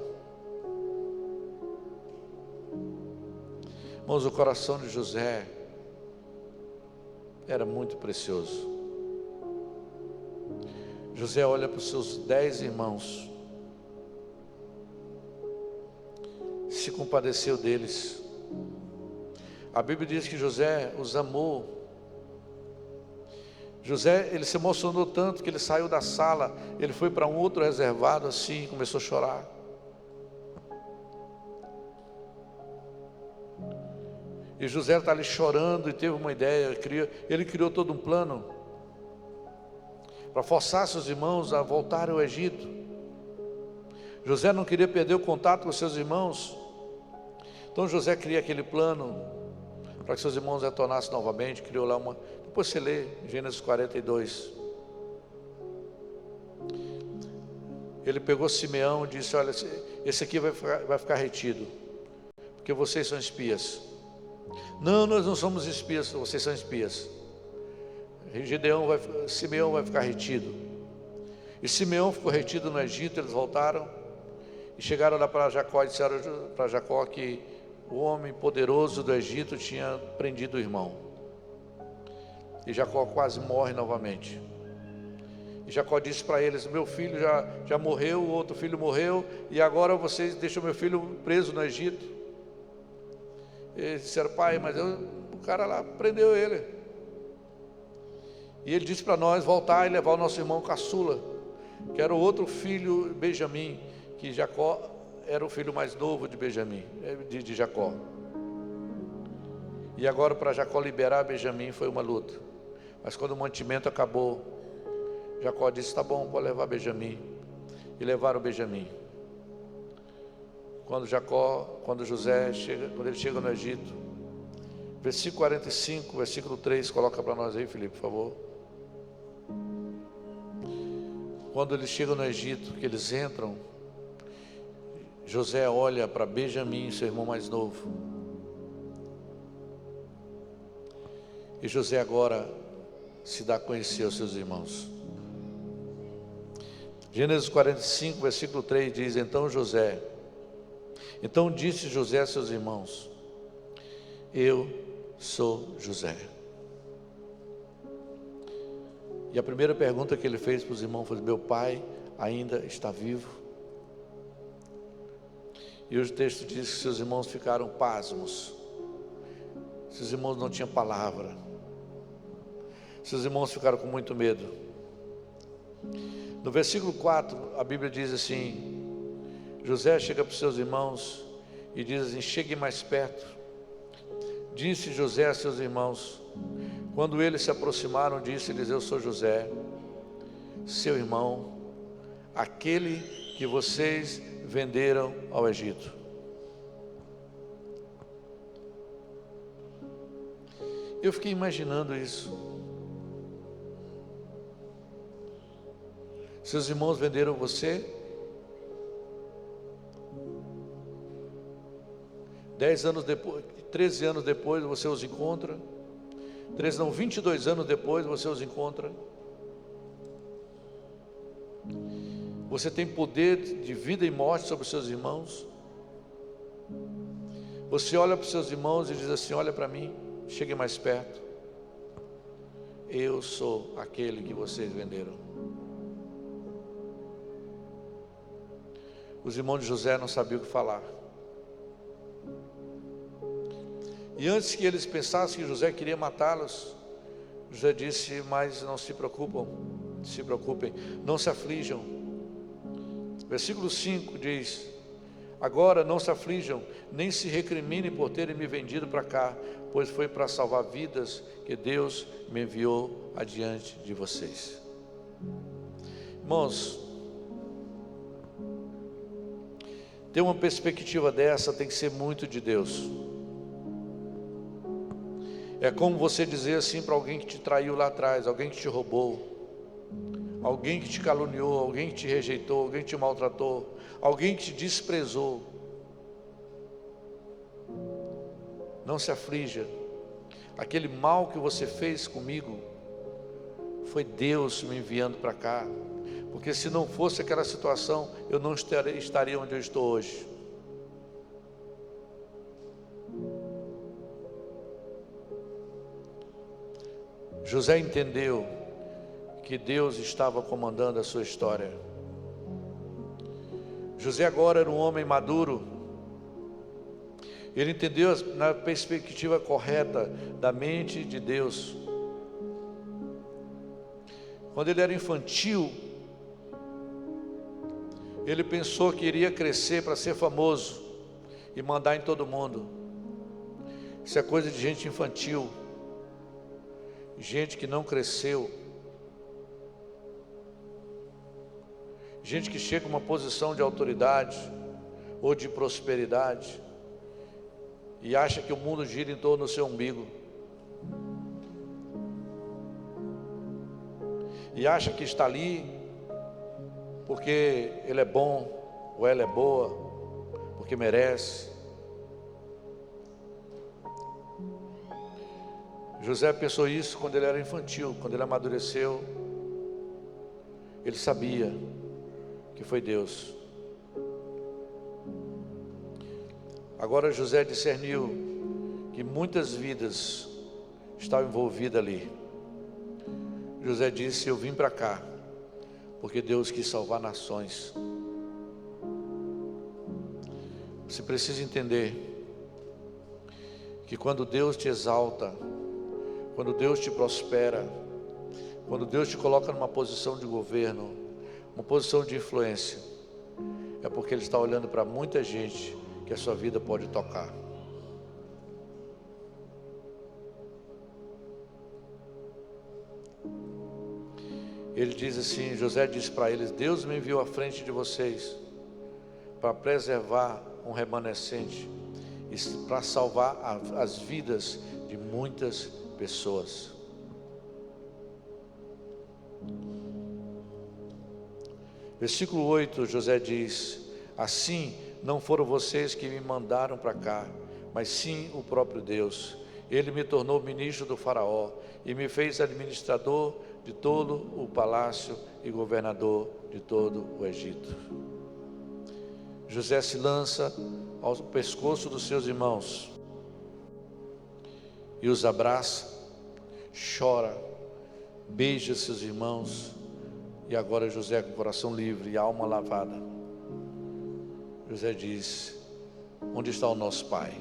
Irmãos, o coração de José era muito precioso. José olha para os seus 10 irmãos, se compadeceu deles. A Bíblia diz que José os amou. José, ele se emocionou tanto que ele saiu da sala, ele foi para um outro reservado assim e começou a chorar. E José está ali chorando e teve uma ideia, ele criou todo um plano para forçar seus irmãos a voltarem ao Egito. José não queria perder o contato com seus irmãos. Então José cria aquele plano para que seus irmãos retornassem novamente, criou lá uma... Depois você lê Gênesis 42. Ele pegou Simeão e disse: olha, esse aqui vai ficar retido, porque vocês são espias. Não, nós não somos espias, vocês são espias. Simeão vai ficar retido. E Simeão ficou retido no Egito. Eles voltaram e chegaram lá para Jacó e disseram para Jacó que o homem poderoso do Egito tinha prendido o irmão. E Jacó quase morre novamente. E Jacó disse para eles: meu filho já morreu, o outro filho morreu, e agora vocês deixam meu filho preso no Egito. Eles disseram: pai, mas o cara lá prendeu ele. E ele disse para nós voltar e levar o nosso irmão caçula, que era o outro filho, Benjamim, que Jacó era o filho mais novo de Benjamim, de Jacó. E agora para Jacó liberar Benjamim foi uma luta. Mas quando o mantimento acabou, Jacó disse: tá bom, pode levar Benjamim. E levaram Benjamim. Quando ele chega no Egito, versículo 45, versículo 3, coloca para nós aí, Felipe, por favor. Quando eles chegam no Egito, que eles entram, José olha para Benjamim, seu irmão mais novo. E José agora se dá a conhecer aos seus irmãos. Gênesis 45, versículo 3 diz: então disse José a seus irmãos: eu sou José. E a primeira pergunta que ele fez para os irmãos foi: meu pai ainda está vivo? E o texto diz que seus irmãos ficaram pasmos. Seus irmãos não tinham palavra. Seus irmãos ficaram com muito medo. No versículo 4, a Bíblia diz assim: José chega para os seus irmãos e diz assim: chegue mais perto. Disse José a seus irmãos. Quando eles se aproximaram, disse-lhes: eu sou José, seu irmão, aquele que vocês venderam ao Egito. Eu fiquei imaginando isso. Seus irmãos venderam você? 10 anos depois, 13 anos depois você os encontra. 22 anos depois você os encontra. Você tem poder de vida e morte sobre os seus irmãos. Você olha para os seus irmãos e diz assim: olha para mim, chegue mais perto. eu sou aquele que vocês venderam. Os irmãos de José não sabiam o que falar. E antes que eles pensassem que José queria matá-los, José disse: mas não se preocupem, não se aflijam. Versículo 5 diz: agora não se aflijam, nem se recriminem por terem me vendido para cá, pois foi para salvar vidas que Deus me enviou adiante de vocês. Irmãos, ter uma perspectiva dessa tem que ser muito de Deus. É como você dizer assim para alguém que te traiu lá atrás, alguém que te roubou, alguém que te caluniou, alguém que te rejeitou, alguém que te maltratou, alguém que te desprezou: não se aflija, aquele mal que você fez comigo foi Deus me enviando para cá, porque se não fosse aquela situação, eu não estaria onde eu estou hoje. José entendeu que Deus estava comandando a sua história. José agora era um homem maduro. Ele entendeu na perspectiva correta da mente de Deus. Quando ele era infantil, ele pensou que iria crescer para ser famoso e mandar em todo mundo. Isso é coisa de gente infantil, gente que não cresceu, gente que chega a uma posição de autoridade ou de prosperidade e acha que o mundo gira em torno do seu umbigo, e acha que está ali porque ele é bom ou ela é boa, porque merece. José pensou isso quando ele era infantil. Quando ele amadureceu, ele sabia que foi Deus. Agora José discerniu que muitas vidas estavam envolvidas ali. José disse: eu vim para cá porque Deus quis salvar nações. Você precisa entender que quando Deus te exalta, quando Deus te prospera, quando Deus te coloca numa posição de governo, uma posição de influência, é porque Ele está olhando para muita gente que a sua vida pode tocar. Ele diz assim, José disse para eles: Deus me enviou à frente de vocês para preservar um remanescente e para salvar as vidas de muitas pessoas. Versículo 8, José diz: assim não foram vocês que me mandaram para cá, mas sim o próprio Deus. Ele me tornou ministro do faraó e me fez administrador de todo o palácio e governador de todo o Egito. José se lança ao pescoço dos seus irmãos e os abraça, chora, beija seus irmãos. E agora José, com o coração livre e a alma lavada, José diz: onde está o nosso pai?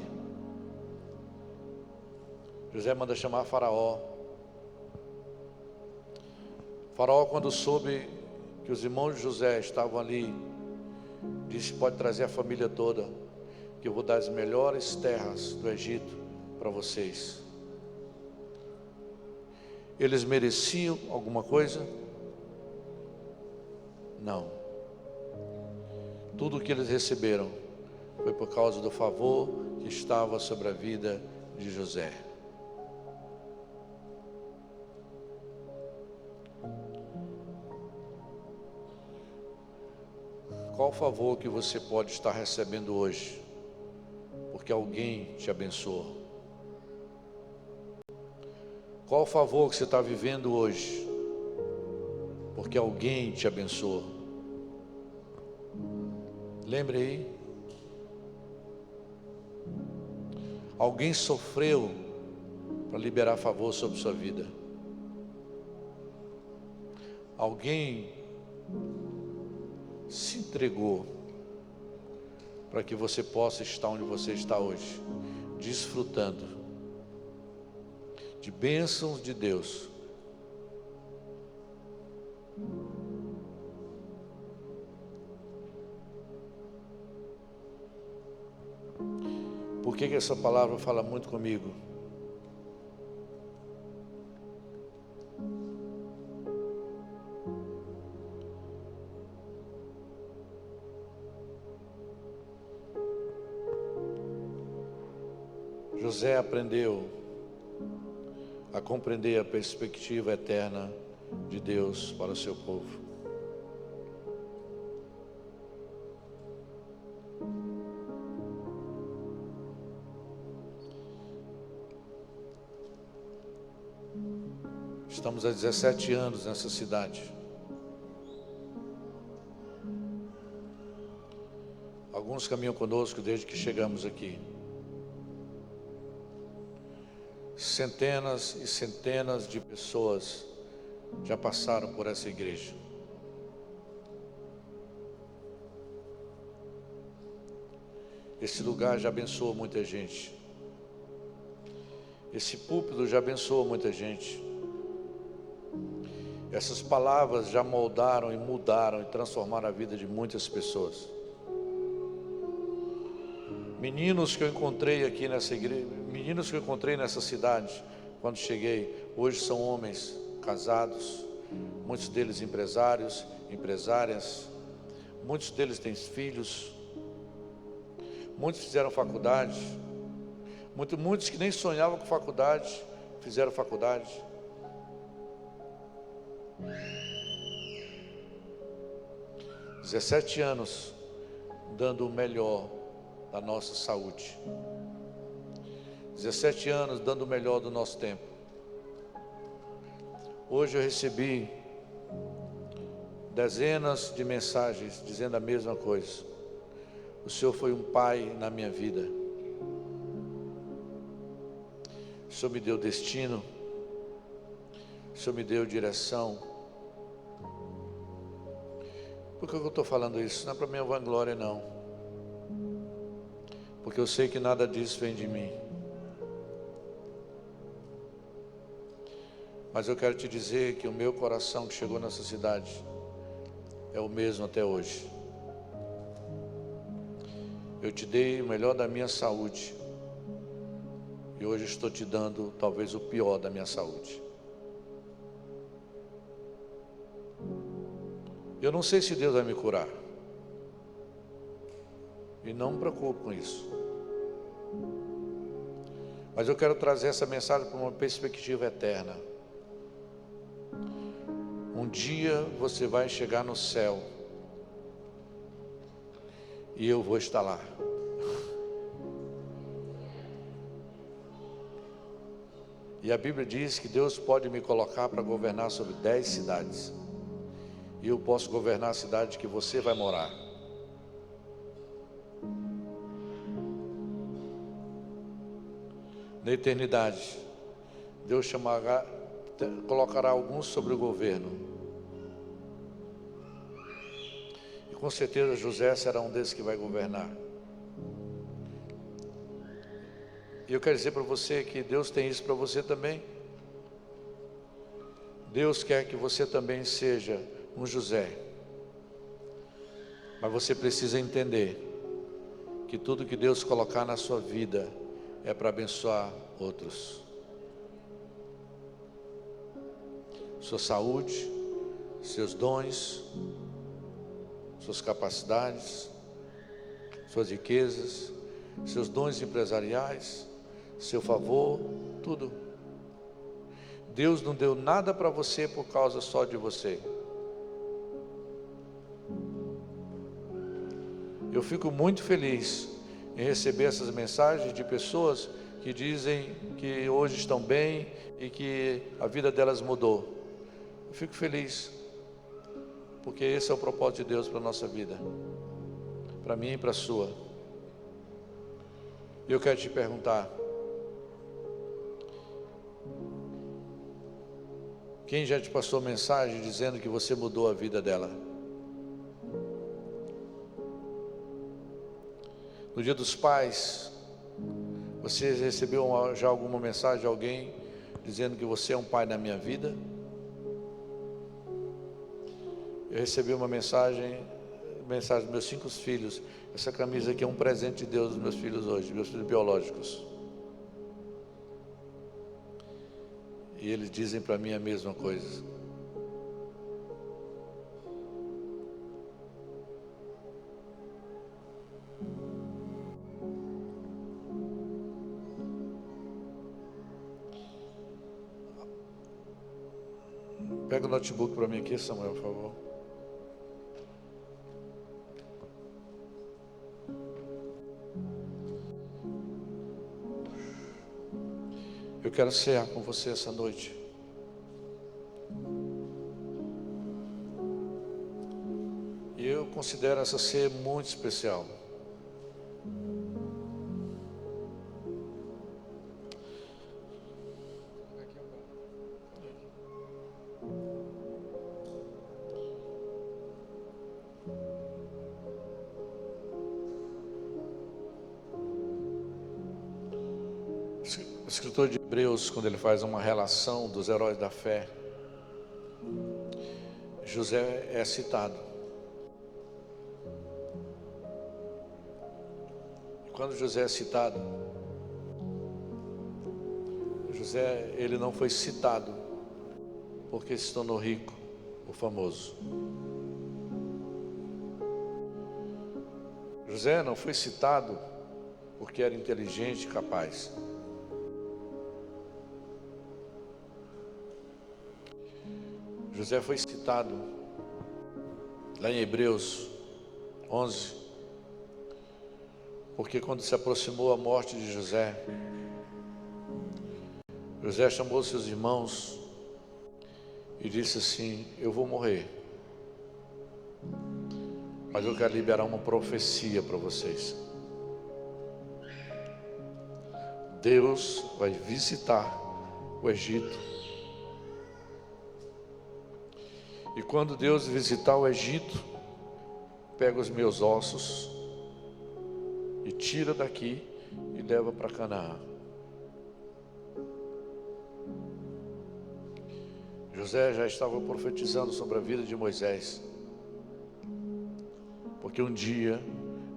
José manda chamar Faraó. Faraó, quando soube que os irmãos de José estavam ali, disse: pode trazer a família toda, que eu vou dar as melhores terras do Egito para vocês. Eles mereciam alguma coisa? Não. Tudo o que eles receberam foi por causa do favor que estava sobre a vida de José. Qual o favor que você pode estar recebendo hoje, porque alguém te abençoou? Qual o favor que você está vivendo hoje, porque alguém te abençoou? Lembre aí. Alguém sofreu para liberar favor sobre sua vida. Alguém se entregou para que você possa estar onde você está hoje, desfrutando de bênçãos de Deus. Por que essa palavra fala muito comigo? José aprendeu a compreender a perspectiva eterna de Deus para o seu povo. Estamos há 17 anos nessa cidade. Alguns caminham conosco desde que chegamos aqui. Centenas e centenas de pessoas já passaram por essa igreja. Esse lugar já abençoou muita gente. Esse púlpito já abençoou muita gente. Essas palavras já moldaram e mudaram e transformaram a vida de muitas pessoas. Meninos que eu encontrei aqui nessa igreja, meninos que eu encontrei nessa cidade, quando cheguei, hoje são homens casados, muitos deles empresários, empresárias, muitos deles têm filhos, muitos fizeram faculdade, muitos que nem sonhavam com faculdade, fizeram faculdade. Há 17 anos dando o melhor da nossa saúde, 17 anos dando o melhor do nosso tempo. Hoje eu recebi dezenas de mensagens dizendo a mesma coisa. O Senhor foi um pai na minha vida. O Senhor me deu destino. O Senhor me deu direção. Por que eu estou falando isso? Não é para minha vanglória, não. Porque eu sei que nada disso vem de mim. Mas eu quero te dizer que o meu coração que chegou nessa cidade é o mesmo até hoje. Eu te dei o melhor da minha saúde. E hoje estou te dando talvez o pior da minha saúde. Eu não sei se Deus vai me curar. E não me preocupo com isso. Mas eu quero trazer essa mensagem para uma perspectiva eterna. Um dia você vai chegar no céu. E eu vou estar lá. E a Bíblia diz que Deus pode me colocar para governar sobre 10 cidades. E eu posso governar a cidade que você vai morar. Na eternidade, Deus colocará alguns sobre o governo. E com certeza José será um desses que vai governar. E eu quero dizer para você que Deus tem isso para você também. Deus quer que você também seja um José. Mas você precisa entender que tudo que Deus colocar na sua vida é para abençoar outros. Sua saúde, seus dons, suas capacidades, suas riquezas, seus dons empresariais, seu favor, tudo. Deus não deu nada para você por causa só de você. Eu fico muito feliz em receber essas mensagens de pessoas que dizem que hoje estão bem e que a vida delas mudou. Eu fico feliz, porque esse é o propósito de Deus para a nossa vida, para mim e para a sua. E eu quero te perguntar: Quem já te passou mensagem dizendo que você mudou a vida dela? No Dia dos Pais, você recebeu já alguma mensagem de alguém dizendo que você é um pai na minha vida? Eu recebi uma mensagem dos meus 5 filhos. Essa camisa aqui é um presente de Deus dos meus filhos hoje, meus filhos biológicos. E eles dizem para mim a mesma coisa. Pega o notebook para mim aqui, Samuel, por favor. Eu quero cear com você essa noite. E eu considero essa ceia muito especial. O escritor de Hebreus, quando ele faz uma relação dos heróis da fé, José é citado. E quando José é citado, José, ele não foi citado porque se tornou rico ou famoso. José não foi citado porque era inteligente e capaz. José foi citado lá em Hebreus 11, porque quando se aproximou a morte de José, José chamou seus irmãos e disse assim: eu vou morrer, mas eu quero liberar uma profecia para vocês. Deus vai visitar o Egito. E quando Deus visitar o Egito, pega os meus ossos e tira daqui e leva para Canaã. José já estava profetizando sobre a vida de Moisés, porque um dia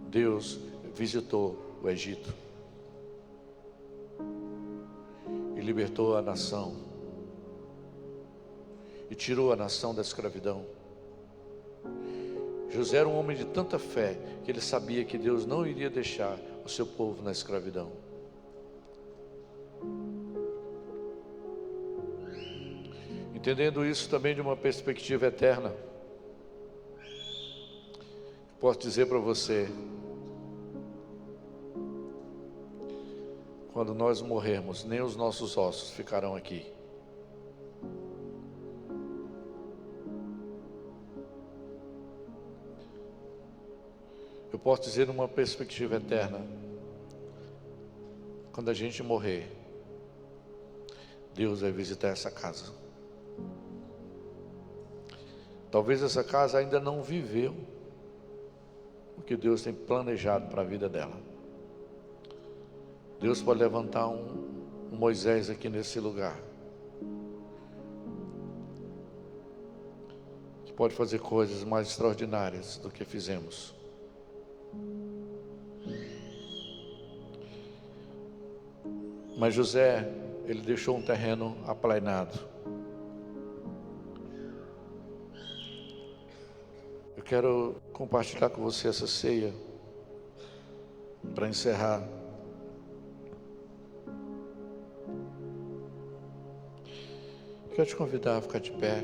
Deus visitou o Egito e libertou a nação. E tirou a nação da escravidão. José era um homem de tanta fé que ele sabia que Deus não iria deixar o seu povo na escravidão. Entendendo isso também de uma perspectiva eterna, posso dizer para você, quando nós morrermos, nem os nossos ossos ficarão aqui. Eu posso dizer numa perspectiva eterna, quando a gente morrer, Deus vai visitar essa casa. Talvez essa casa ainda não viveu o que Deus tem planejado para a vida dela. Deus pode levantar um Moisés aqui nesse lugar, que pode fazer coisas mais extraordinárias do que fizemos. Mas José, ele deixou um terreno aplainado. Eu quero compartilhar com você essa ceia para encerrar. Quero te convidar a ficar de pé.